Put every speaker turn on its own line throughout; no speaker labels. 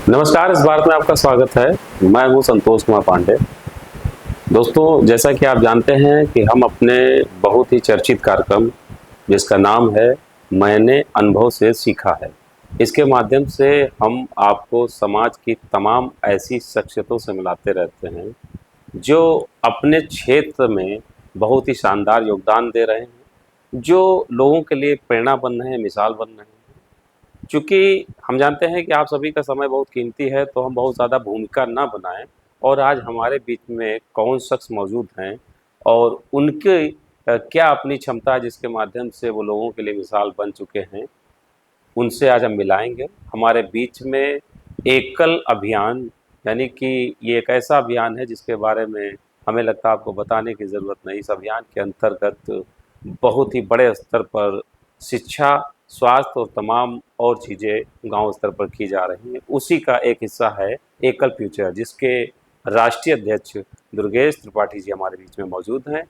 नमस्कार। इस भारत में आपका स्वागत है। मैं हूं संतोष कुमार पांडे। दोस्तों, जैसा कि आप जानते हैं कि हम अपने बहुत ही चर्चित कार्यक्रम जिसका नाम है मैंने अनुभव से सीखा है, इसके माध्यम से हम आपको समाज की तमाम ऐसी शख्सियतों से मिलाते रहते हैं जो अपने क्षेत्र में बहुत ही शानदार योगदान दे रहे हैं, जो लोगों के लिए प्रेरणा बन रहे हैं, मिसाल बन रहे हैं। चूँकि हम जानते हैं कि आप सभी का समय बहुत कीमती है, तो हम बहुत ज़्यादा भूमिका ना बनाएँ और आज हमारे बीच में कौन शख्स मौजूद हैं और उनके क्या अपनी क्षमता है जिसके माध्यम से वो लोगों के लिए मिसाल बन चुके हैं, उनसे आज हम मिलाएँगे। हमारे बीच में एकल अभियान, यानी कि ये एक ऐसा अभियान है जिसके बारे में हमें लगता है आपको बताने की ज़रूरत नहीं। इस अभियान के अंतर्गत बहुत ही बड़े स्तर पर शिक्षा, स्वास्थ्य और तमाम और चीज़ें गाँव स्तर पर की जा रही हैं। उसी का एक हिस्सा है एकल फ्यूचर, जिसके राष्ट्रीय अध्यक्ष दुर्गेश त्रिपाठी जी हमारे बीच में मौजूद हैं।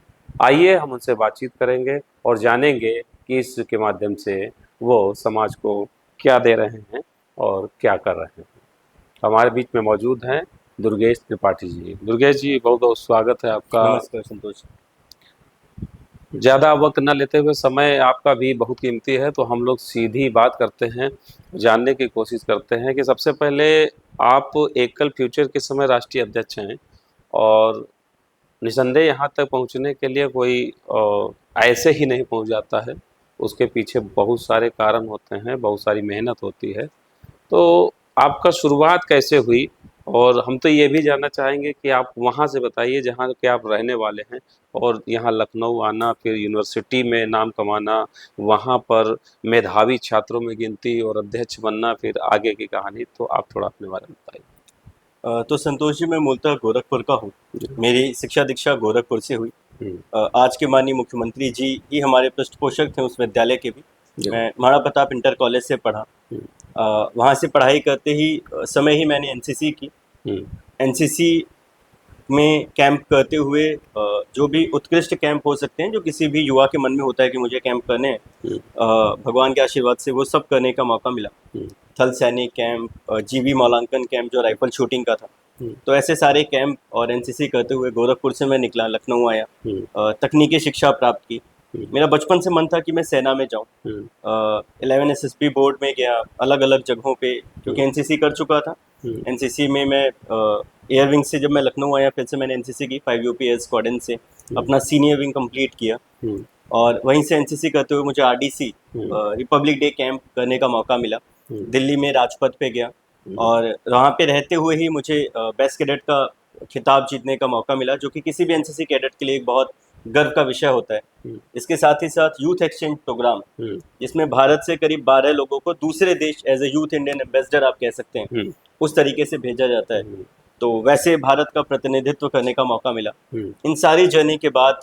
आइए हम उनसे बातचीत करेंगे और जानेंगे कि इसके माध्यम से वो समाज को क्या दे रहे हैं और क्या कर रहे हैं। हमारे बीच में मौजूद हैं दुर्गेश त्रिपाठी जी। दुर्गेश जी, बहुत बहुत स्वागत है आपका।
नमस्कार संतोष।
ज़्यादा वक्त न लेते हुए, समय आपका भी बहुत कीमती है, तो हम लोग सीधी बात करते हैं, जानने की कोशिश करते हैं कि सबसे पहले आप एकल फ्यूचर के समय राष्ट्रीय अध्यक्ष हैं और निसंदेह यहाँ तक पहुँचने के लिए कोई ऐसे ही नहीं पहुँच जाता है। उसके पीछे बहुत सारे कारण होते हैं, बहुत सारी मेहनत होती है। तो आपका शुरुआत कैसे हुई? और हम तो ये भी जानना चाहेंगे कि आप वहाँ से बताइए जहाँ के आप रहने वाले हैं और यहाँ लखनऊ आना, फिर यूनिवर्सिटी में नाम कमाना, वहाँ पर मेधावी छात्रों में गिनती और अध्यक्ष बनना, फिर आगे की कहानी। तो आप थोड़ा अपने बारे में बताइए।
तो संतोष जी, मैं मूलतः गोरखपुर का हूँ। मेरी शिक्षा दीक्षा गोरखपुर से हुई। आज के माननीय मुख्यमंत्री जी ही हमारे पृष्ठपोषक थे उस विद्यालय के भी। मैं महाराणा प्रताप इंटर कॉलेज से पढ़ा। वहाँ से पढ़ाई करते ही समय ही मैंने एनसीसी की। एनसीसी में कैंप करते हुए जो भी उत्कृष्ट कैंप हो सकते हैं, जो किसी भी युवा के मन में होता है कि मुझे कैंप करने हैं, भगवान के आशीर्वाद से वो सब करने का मौका मिला। थल सैनिक कैंप, जीवी मौलांकन कैंप जो राइफल शूटिंग का था, तो ऐसे सारे कैंप और एनसीसी करते हुए गोरखपुर से मैं निकला, लखनऊ आया, तकनीकी शिक्षा प्राप्त की। मेरा बचपन से मन था कि मैं सेना में जाऊं। 11 एसएसबी बोर्ड में गया, अलग अलग जगहों पे, क्योंकि एनसीसी कर चुका था। एनसीसी में मैं एयर विंग से जब मैं लखनऊ आया, फिर से मैंने एनसीसी की 5 यूपी एयर स्क्वाड्रन से अपना सीनियर विंग कंप्लीट किया। और वहीं से एनसीसी करते हुए मुझे आरडीसी रिपब्लिक डे कैंप करने का मौका मिला। दिल्ली में राजपथ पे गया और वहाँ पे रहते हुए ही मुझे बेस्ट कैडेट का खिताब जीतने का मौका मिला, जो कि किसी भी एनसीसी कैडेट के लिए एक बहुत गर्व का विषय होता है। इसके साथ ही साथ यूथ एक्सचेंज प्रोग्राम, जिसमें भारत से करीब 12 लोगों को दूसरे देश as a youth Indian ambassador आप कह सकते हैं, उस तरीके से भेजा जाता है। तो वैसे भारत का प्रतिनिधित्व करने का मौका मिला। इन सारी जर्नी के बाद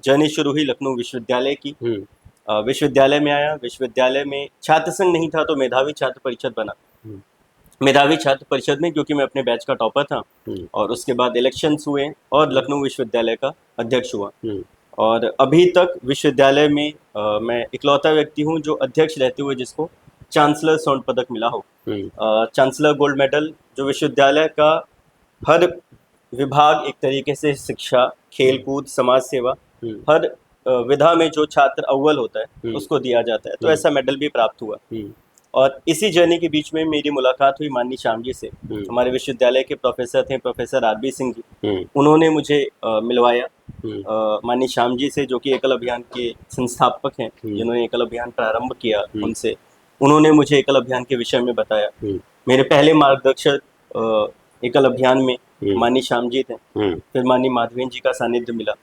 जर्नी शुरू हुई लखनऊ विश्वविद्यालय की। विश्वविद्यालय में आया। विश्वविद्यालय में छात्र संघ नहीं था, तो मेधावी छात्र परिषद बना। मेधावी छात्र परिषद में क्योंकि मैं अपने बैच का टॉपर था, और उसके बाद इलेक्शंस हुए और लखनऊ विश्वविद्यालय का अध्यक्ष हुआ। और अभी तक विश्वविद्यालय में मैं इकलौता व्यक्ति हूँ जो अध्यक्ष रहते हुए जिसको चांसलर स्वर्ण पदक मिला हो। चांसलर गोल्ड मेडल, जो विश्वविद्यालय का हर विभाग, एक तरीके से शिक्षा, खेल कूद, समाज सेवा, हर विधा में जो छात्र अव्वल होता है उसको दिया जाता है, तो ऐसा मेडल भी प्राप्त हुआ। और इसी जर्नी के बीच में मेरी मुलाकात हुई माननीय श्याम जी से। हमारे विश्वविद्यालय के प्रोफेसर थे, प्रोफेसर आरबी सिंह जी। उन्होंने मुझे मिलवाया माननीय श्याम जी से, जो कि एकल अभियान के संस्थापक हैं, जिन्होंने एकल अभियान प्रारंभ किया। उनसे उन्होंने मुझे एकल अभियान के विषय में बताया। मेरे पहले मार्गदर्शक एकल अभियान में माननीय श्याम जी थे। फिर माननीय माधवेंद्र जी का सानिध्य मिला।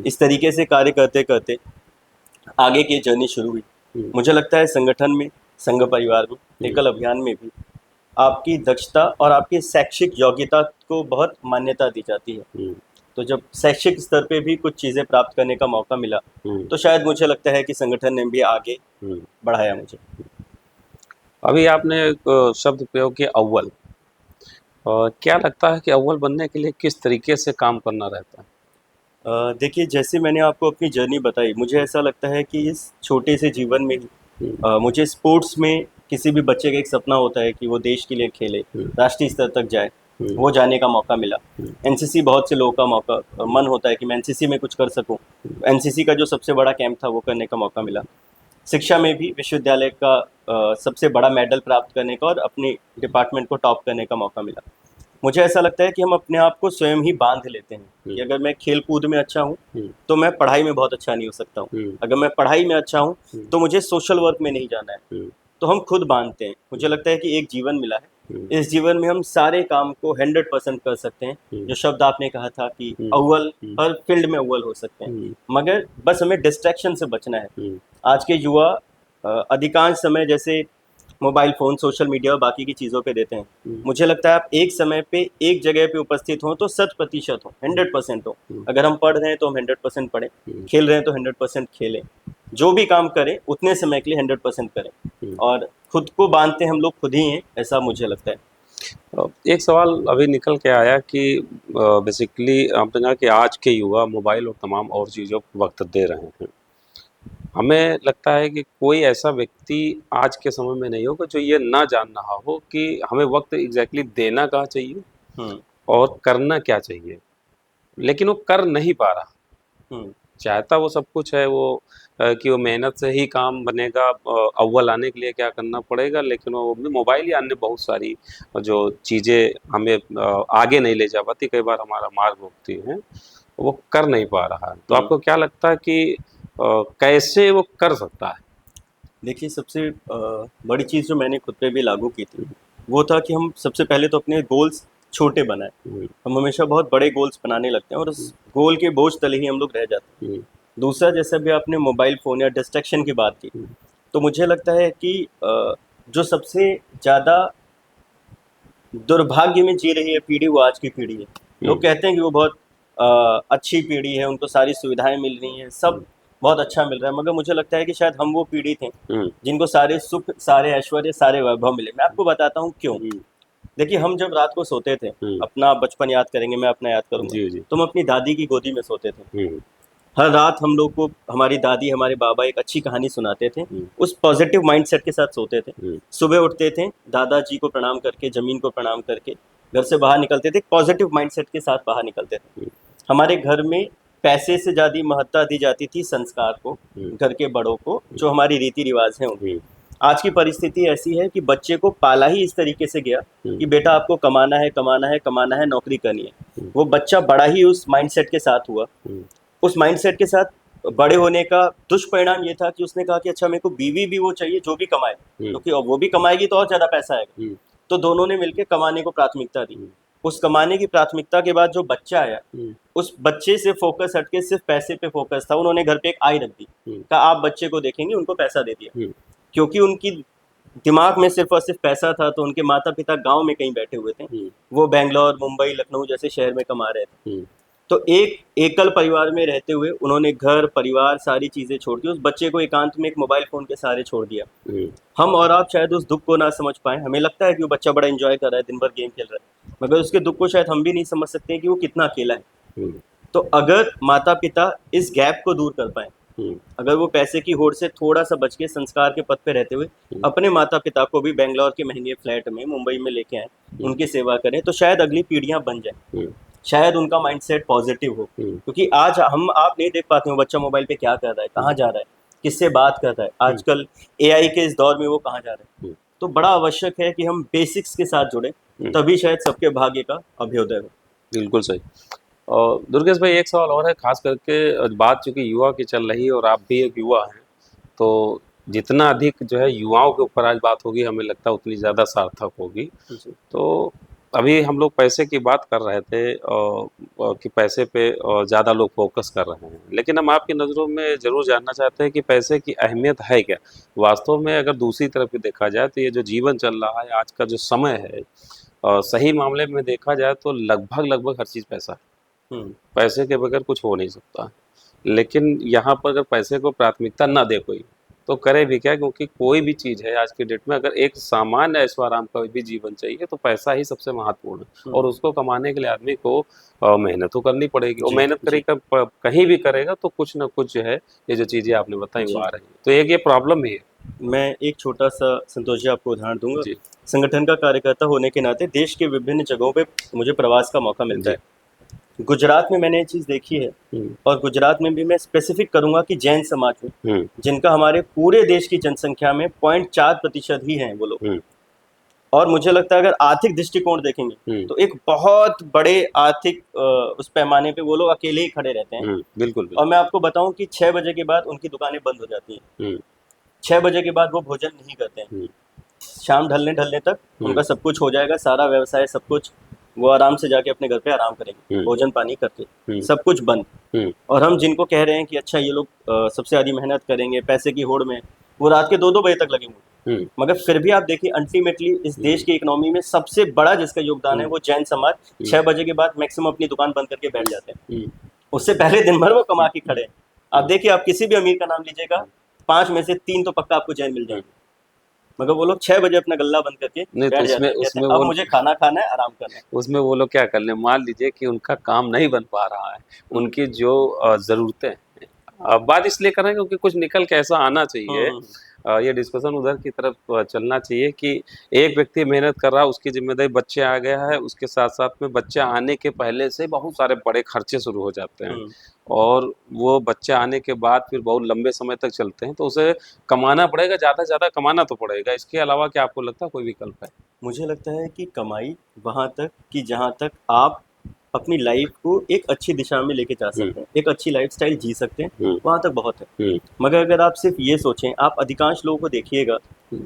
इस तरीके से कार्य करते करते आगे की जर्नी शुरू हुई। मुझे लगता है संगठन में, संघ परिवार में, एकल अभियान में भी आपकी दक्षता और आपकी शैक्षिक योग्यता को बहुत मान्यता दी जाती है। तो जब शैक्षिक स्तर पे भी कुछ चीज़ें प्राप्त करने का मौका मिला, तो शायद मुझे लगता है कि संगठन ने भी आगे बढ़ाया मुझे।
अभी आपने एक शब्द प्रयोग किया, अव्वल। क्या लगता है कि अव्वल बनने के लिए किस तरीके से काम करना रहता है?
देखिए, जैसे मैंने आपको अपनी जर्नी बताई, मुझे ऐसा लगता है कि इस छोटे से जीवन में ही मुझे स्पोर्ट्स में किसी भी बच्चे का एक सपना होता है कि वो देश के लिए खेले, राष्ट्रीय स्तर तक जाए, वो जाने का मौका मिला। एनसीसी बहुत से लोगों का मौका मन होता है कि मैं एनसीसी में कुछ कर सकूं। एनसीसी का जो सबसे बड़ा कैंप था वो करने का मौका मिला। शिक्षा में भी विश्वविद्यालय का सबसे बड़ा मेडल प्राप्त करने का और अपने डिपार्टमेंट को टॉप करने का मौका मिला। मुझे ऐसा लगता है कि हम अपने आप को स्वयं ही बांध लेते हैं कि अगर मैं खेल कूद में अच्छा हूँ तो मैं पढ़ाई में बहुत अच्छा नहीं हो सकता हूँ, अगर मैं पढ़ाई में अच्छा हूँ तो मुझे सोशल वर्क में नहीं जाना है। तो हम खुद बांधते हैं। मुझे लगता है कि एक जीवन मिला है, इस जीवन में हम सारे काम को 100% कर सकते हैं। जो शब्द आपने कहा था कि अव्वल हर फील्ड में अव्वल हो सकते हैं, मगर बस हमें डिस्ट्रैक्शन से बचना है। आज के युवा अधिकांश समय जैसे मोबाइल फ़ोन, सोशल मीडिया और बाकी की चीज़ों पे देते हैं। मुझे लगता है आप एक समय पे एक जगह पे उपस्थित हों तो 100% हो, 100% हो। अगर हम पढ़ रहे हैं तो हम 100% पढ़ें, खेल रहे हैं तो 100% खेलें, जो भी काम करें उतने समय के लिए 100% करें। और खुद को बांधते हम लोग खुद ही हैं, ऐसा मुझे लगता है।
एक सवाल अभी निकल के आया कि बेसिकली आपने कहा कि आज के युवा मोबाइल और तमाम और चीज़ों को वक्त दे रहे हैं। हमें लगता है कि कोई ऐसा व्यक्ति आज के समय में नहीं होगा जो ये ना जान रहा हो कि हमें वक्त एग्जैक्टली देना कहाँ चाहिए और करना क्या चाहिए, लेकिन वो कर नहीं पा रहा। चाहता वो सब कुछ है, वो कि वो मेहनत से ही काम बनेगा, अव्वल आने के लिए क्या करना पड़ेगा, लेकिन वो मोबाइल या अन्य बहुत सारी जो चीज़ें हमें आगे नहीं ले जा पाती, कई बार हमारा मार्ग रोकती हैं, वो कर नहीं पा रहा है। तो आपको क्या लगता है कि कैसे वो कर सकता है?
देखिए, सबसे बड़ी चीज़ जो मैंने खुद पे भी लागू की थी वो था कि हम सबसे पहले तो अपने गोल्स छोटे बनाएं। हम हमेशा बहुत बड़े गोल्स बनाने लगते हैं और उस गोल के बोझ तले ही हम लोग रह जाते हैं। दूसरा, जैसे भी आपने मोबाइल फ़ोन या डिस्ट्रैक्शन की बात की, तो मुझे लगता है कि जो सबसे ज़्यादा दुर्भाग्य में जी रही है पीढ़ी वो आज की पीढ़ी है। लोग कहते हैं कि वो बहुत अच्छी पीढ़ी है, उनको सारी सुविधाएं मिल रही हैं, सब बहुत अच्छा मिल रहा है, मगर मुझे लगता है कि शायद हम वो पीढ़ी थे जिनको सारे सुख, सारे ऐश्वर्य, सारे वैभव मिले। मैं आपको बताता हूँ क्यों। देखिए, हम जब रात को सोते थे, अपना बचपन याद करेंगे, मैं अपना याद करूंगा, तो हम अपनी दादी की गोदी में सोते थे। हर रात हम लोग को हमारी दादी, हमारे बाबा एक अच्छी कहानी सुनाते थे। उस पॉजिटिव माइंडसेट के साथ सोते थे। सुबह उठते थे, दादाजी को प्रणाम करके, जमीन को प्रणाम करके घर से बाहर निकलते थे, पॉजिटिव माइंडसेट के साथ बाहर निकलते थे। हमारे घर में पैसे से ज़्यादा महत्ता दी जाती थी संस्कार को, घर के बड़ों को, जो हमारी रीति रिवाज हैं उनकी। आज की परिस्थिति ऐसी है कि बच्चे को पाला ही इस तरीके से गया कि बेटा आपको कमाना है, कमाना है, कमाना है, नौकरी करनी है। वो बच्चा बड़ा ही उस माइंडसेट के साथ हुआ। उस माइंडसेट के साथ बड़े होने का दुष्परिणाम ये था कि उसने कहा कि अच्छा, मेरे को बीवी भी वो चाहिए जो भी कमाए, क्योंकि वो भी कमाएगी तो और ज़्यादा पैसा आएगा। तो दोनों ने मिलकर कमाने को प्राथमिकता दी। उस कमाने की प्राथमिकता के बाद जो बच्चा आया, उस बच्चे से फोकस हटके सिर्फ पैसे पे फोकस था। उन्होंने घर पे एक आई रख दी, कहा आप बच्चे को देखेंगे, उनको पैसा दे दिया। क्योंकि उनकी दिमाग में सिर्फ और सिर्फ पैसा था, तो उनके माता पिता गांव में कहीं बैठे हुए थे, वो बेंगलोर, मुंबई, लखनऊ जैसे शहर में कमा रहे थे। तो एक एकल परिवार में रहते हुए उन्होंने घर, परिवार, सारी चीज़ें छोड़ दी, उस बच्चे को एकांत में एक मोबाइल फ़ोन के सहारे छोड़ दिया। हम और आप शायद उस दुख को ना समझ पाएँ। हमें लगता है कि वो बच्चा बड़ा एंजॉय कर रहा है, दिन भर गेम खेल रहा है, मगर उसके दुख को शायद हम भी नहीं समझ सकते हैं कि वो कितना अकेला है। तो अगर माता पिता इस गैप को दूर कर पाएँ, अगर वो पैसे की होड़ से थोड़ा सा बच के संस्कार के पथ पे रहते हुए अपने माता पिता को भी बेंगलोर के महंगे फ्लैट में, मुंबई में लेके आए, उनकी सेवा करें, तो शायद अगली पीढ़ियां बन जाएं। शायद उनका माइंडसेट पॉजिटिव हो। क्योंकि आज हम आप नहीं देख पाते हो बच्चा मोबाइल पे क्या कर रहा है, कहाँ जा रहा है, किससे बात कर रहा है, आजकल एआई के इस दौर में वो कहाँ जा रहा है। तो बड़ा आवश्यक है कि हम बेसिक्स के साथ जुड़े, तभी शायद सबके भाग्य का अभ्युदय हो।
बिल्कुल सही। और दुर्गेश भाई, एक सवाल और है, खास करके बात चूंकि युवा की चल रही है और आप भी एक युवा हैं, तो जितना अधिक जो है युवाओं के ऊपर आज बात होगी, हमें लगता है उतनी ज़्यादा सार्थक होगी। तो अभी हम लोग पैसे की बात कर रहे थे कि पैसे पे ज़्यादा लोग फोकस कर रहे हैं, लेकिन हम आपकी नज़रों में ज़रूर जानना चाहते हैं कि पैसे की अहमियत है क्या वास्तव में? अगर दूसरी तरफ भी देखा जाए तो ये जो जीवन चल रहा है, आज का जो समय है, सही मामले में देखा जाए तो लगभग हर चीज़ पैसा है। पैसे के बगैर कुछ हो नहीं सकता। लेकिन यहाँ पर अगर पैसे को प्राथमिकता ना दे कोई, तो करे भी क्या, क्योंकि कोई भी चीज़ है आज की डेट में, अगर एक सामान्य ऐशो आराम का भी जीवन चाहिए तो पैसा ही सबसे महत्वपूर्ण है। और उसको कमाने के लिए आदमी को मेहनत तो करनी पड़ेगी, और
जी
मेहनत
जी
करेगा कहीं भी करेगा तो कुछ ना कुछ जो है, ये जो चीज़ें आपने बताई वो
जी
आ रही है, तो एक ये प्रॉब्लम भी है।
मैं एक छोटा सा संतोष जी आपको उदाहरण दूंगा।
जी
संगठन का कार्यकर्ता होने के नाते देश के विभिन्न जगहों पे मुझे प्रवास का मौका मिलता
जी।
है। गुजरात में मैंने ये चीज़ देखी है,
हम्म
और गुजरात में भी मैं स्पेसिफिक करूंगा कि जैन समाज में,
हम्म
जिनका हमारे पूरे देश की जनसंख्या में 0.4% ही हैं वो लोग।
हम्म
और मुझे लगता है अगर आर्थिक दृष्टिकोण देखेंगे तो एक बहुत बड़े आर्थिक उस पैमाने पे वो लोग अकेले ही खड़े रहते हैं।
बिल्कुल
और
बिल्कुल।
मैं आपको बताऊं कि 6 बजे के बाद उनकी दुकानें बंद हो जाती हैं।
हम्म
6 बजे के बाद वो भोजन नहीं करते हैं।
हम्म
शाम ढलने ढलने तक उनका सब कुछ हो जाएगा, सारा व्यवसाय सब कुछ, वो आराम से जाके अपने घर पे आराम करेंगे,
हम्म
भोजन पानी करके,
हम्म
सब कुछ बंद।
हम्म
और हम जिनको कह रहे हैं कि अच्छा ये लोग सबसे ज़्यादा मेहनत करेंगे पैसे की होड़ में, वो रात के 2-2 बजे तक लगे हुए हैं।
हम्म
मगर फिर भी आप देखिए अल्टीमेटली इस देश की इकोनॉमी में सबसे बड़ा जिसका योगदान है वो जैन समाज 6 बजे के बाद मैक्सिमम अपनी दुकान बंद करके बैठ जाते हैं।
हम्म
उससे पहले दिन भर वो कमा के खड़े हैं। आप देखिए, आप किसी भी अमीर का नाम लीजिएगा, 5 में से 3 तो पक्का आपको जैन मिल जाएंगे। मगर वो लोग 6 बजे अपना गल्ला बंद करके
नहीं तो
बैठ जाते
उसमें
हैं, कहते
उसमें
हैं अब
वो
मुझे खाना खाना है, आराम करना है।
उसमें वो लोग क्या कर लें, मान लीजिए कि उनका काम नहीं बन पा रहा है, उनकी जो ज़रूरतें हैं, बात इसलिए कर रहे हैं क्योंकि कुछ निकल के ऐसा आना चाहिए।
हम्म
ये डिस्कशन उधर की तरफ चलना चाहिए कि एक व्यक्ति मेहनत कर रहा है, उसकी जिम्मेदारी बच्चे आ गया है, उसके साथ साथ में बच्चे आने के पहले से बहुत सारे बड़े खर्चे शुरू हो जाते हैं,
हम्म
और वो बच्चे आने के बाद फिर बहुत लंबे समय तक चलते हैं, तो उसे कमाना पड़ेगा, ज़्यादा से ज़्यादा कमाना तो पड़ेगा। इसके अलावा क्या आपको लगता है कोई विकल्प है?
मुझे लगता है कि कमाई वहाँ तक कि जहाँ तक आप अपनी लाइफ को एक अच्छी दिशा में लेके जा सकते हैं, एक अच्छी लाइफस्टाइल जी सकते हैं,
हम्म
वहाँ तक बहुत है।
हम्म
मगर अगर आप सिर्फ ये सोचें, आप अधिकांश लोगों को देखिएगा,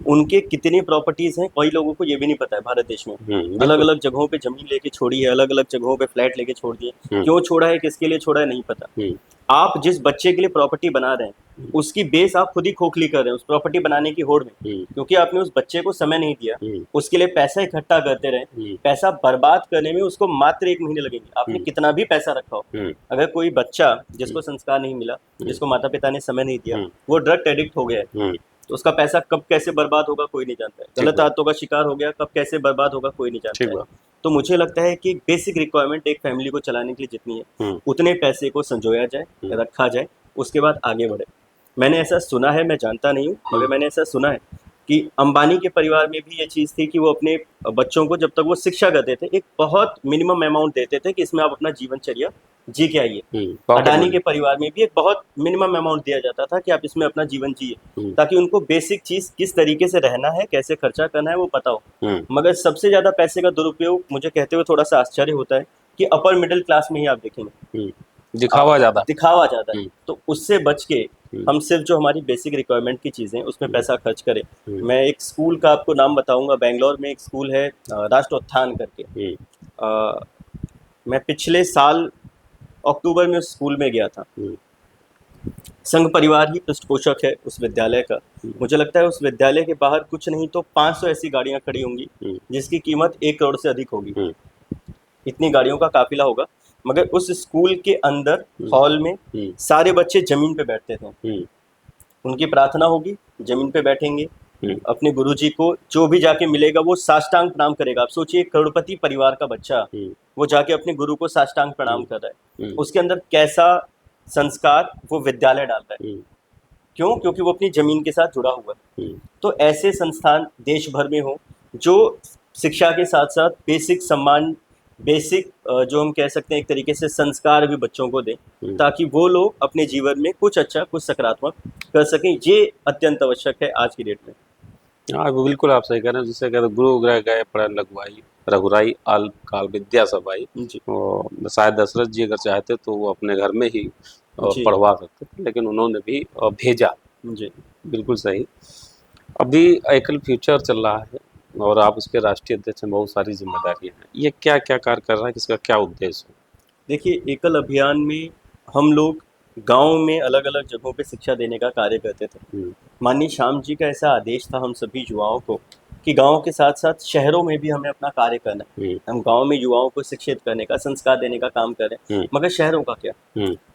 उनके कितनी प्रॉपर्टीज़ हैं कई लोगों को ये भी नहीं पता है भारत देश में। अलग
बिल्कुल।
अलग जगहों पे ज़मीन लेके छोड़ी है, अलग अलग जगहों पे फ्लैट लेके छोड़ दिए।
हम्म
क्यों छोड़ा है, किसके लिए छोड़ा है, नहीं पता।
हम्म
आप जिस बच्चे के लिए प्रॉपर्टी बना रहे हैं उसकी बेस आप खुद ही खोखली कर रहे हैं उस प्रॉपर्टी बनाने की होड़ में,
हम्म
क्योंकि आपने उस बच्चे को समय नहीं दिया,
हम्म
उसके लिए पैसा इकट्ठा करते रहे।
हम्म
पैसा बर्बाद करने में उसको मात्र 1 महीने लगेंगे, आपने कितना भी पैसा रखा हो।
हम्म
अगर कोई बच्चा जिसको संस्कार नहीं मिला, जिसको माता पिता ने समय नहीं दिया,
हम्म
वो ड्रग एडिक्ट हो गया है,
हम्म
तो उसका पैसा कब कैसे बर्बाद होगा कोई नहीं जानता है।
ठीक
गलत
बात।
आदतों का शिकार हो गया, कब कैसे बर्बाद होगा कोई नहीं जानता
ठीक
है।
बात।
तो मुझे लगता है कि बेसिक रिक्वायरमेंट एक फैमिली को चलाने के लिए जितनी है,
हम्म
उतने पैसे को संजोया जाए, रखा जाए, उसके बाद आगे बढ़े। मैंने ऐसा सुना है, मैं जानता नहीं हूँ, मगर मैंने ऐसा सुना है कि अंबानी के परिवार में भी ये चीज़ थी कि वो अपने बच्चों को जब तक वो शिक्षा करते थे एक बहुत मिनिमम अमाउंट देते थे कि इसमें आप अपना जीवनचर्या जी के आइए।
Pocket
Adani
money.
के परिवार में भी एक बहुत मिनिमम अमाउंट दिया जाता था कि आप इसमें अपना जीवन जिए, ताकि उनको बेसिक चीज़ किस तरीके से रहना है, कैसे खर्चा करना है वो पता हो। मगर सबसे ज़्यादा पैसे का दुरुपयोग मुझे कहते हुए थोड़ा सा आश्चर्य होता है कि अपर मिडिल क्लास में ही आप देखेंगे
दिखावा ज़्यादा।
दिखावा ज़्यादा है।
हम्म
तो उससे बच के हम सिर्फ जो हमारी बेसिक रिक्वायरमेंट की चीज़ें उसमें पैसा खर्च करें। मैं एक स्कूल का आपको नाम बताऊंगा, बेंगलोर में एक स्कूल है राष्ट्रोत्थान करके। अ, मैं पिछले साल अक्टूबर में उस स्कूल में गया था। संघ परिवार ही पृष्ठपोषक है उस विद्यालय का। मुझे लगता है उस विद्यालय के बाहर कुछ नहीं तो 500 ऐसी गाड़ियां खड़ी होंगी जिसकी कीमत 1 करोड़ से अधिक होगी। इतनी गाड़ियों का काफिला होगा। मगर उस स्कूल के अंदर हॉल में सारे बच्चे जमीन पे बैठते थे। उनकी प्रार्थना होगी, जमीन पे बैठेंगे, अपने गुरुजी को जो भी जाके मिलेगा वो साष्टांग प्रणाम करेगा। आप सोचिए, करोड़पति परिवार का बच्चा वो जाके अपने गुरु को साष्टांग प्रणाम कर रहा है। उसके अंदर कैसा संस्कार वो विद्यालय डाल रहा है। क्यों? क्योंकि वो अपनी जमीन के साथ जुड़ा हुआ है। तो ऐसे संस्थान देश भर में हो जो शिक्षा के साथ साथ बेसिक सम्मान, बेसिक जो हम कह सकते हैं एक तरीके से संस्कार भी बच्चों को दें, ताकि वो लोग अपने जीवन में कुछ अच्छा, कुछ सकारात्मक कर सकें। ये अत्यंत आवश्यक है आज की डेट में।
हाँ बिल्कुल आप सही कह रहे हैं। जिसे कहते हैं गुरु ग्रह गए पढ़न लगवाई, रघुराई अल्प काल विद्या सबाई।
जी
शायद दशरथ जी अगर चाहते तो वो अपने घर में ही
जी
पढ़वा सकते थे, लेकिन उन्होंने भी भेजा।
जी
बिल्कुल सही। अभी एकल फ्यूचर चल रहा है और आप उसके राष्ट्रीय अध्यक्ष हैं, बहुत सारी जिम्मेदारियां हैं। ये क्या क्या कार्य कर रहा है, किसका क्या उद्देश्य है?
देखिए, एकल अभियान में हम लोग गांव में अलग अलग जगहों पे शिक्षा देने का कार्य करते थे। माननीय श्याम जी का ऐसा आदेश था हम सभी युवाओं को कि गांव के साथ साथ शहरों में भी हमें अपना कार्य करना है। हम गांव में युवाओं को शिक्षित करने का, संस्कार देने का काम कर रहे हैं, मगर शहरों का क्या?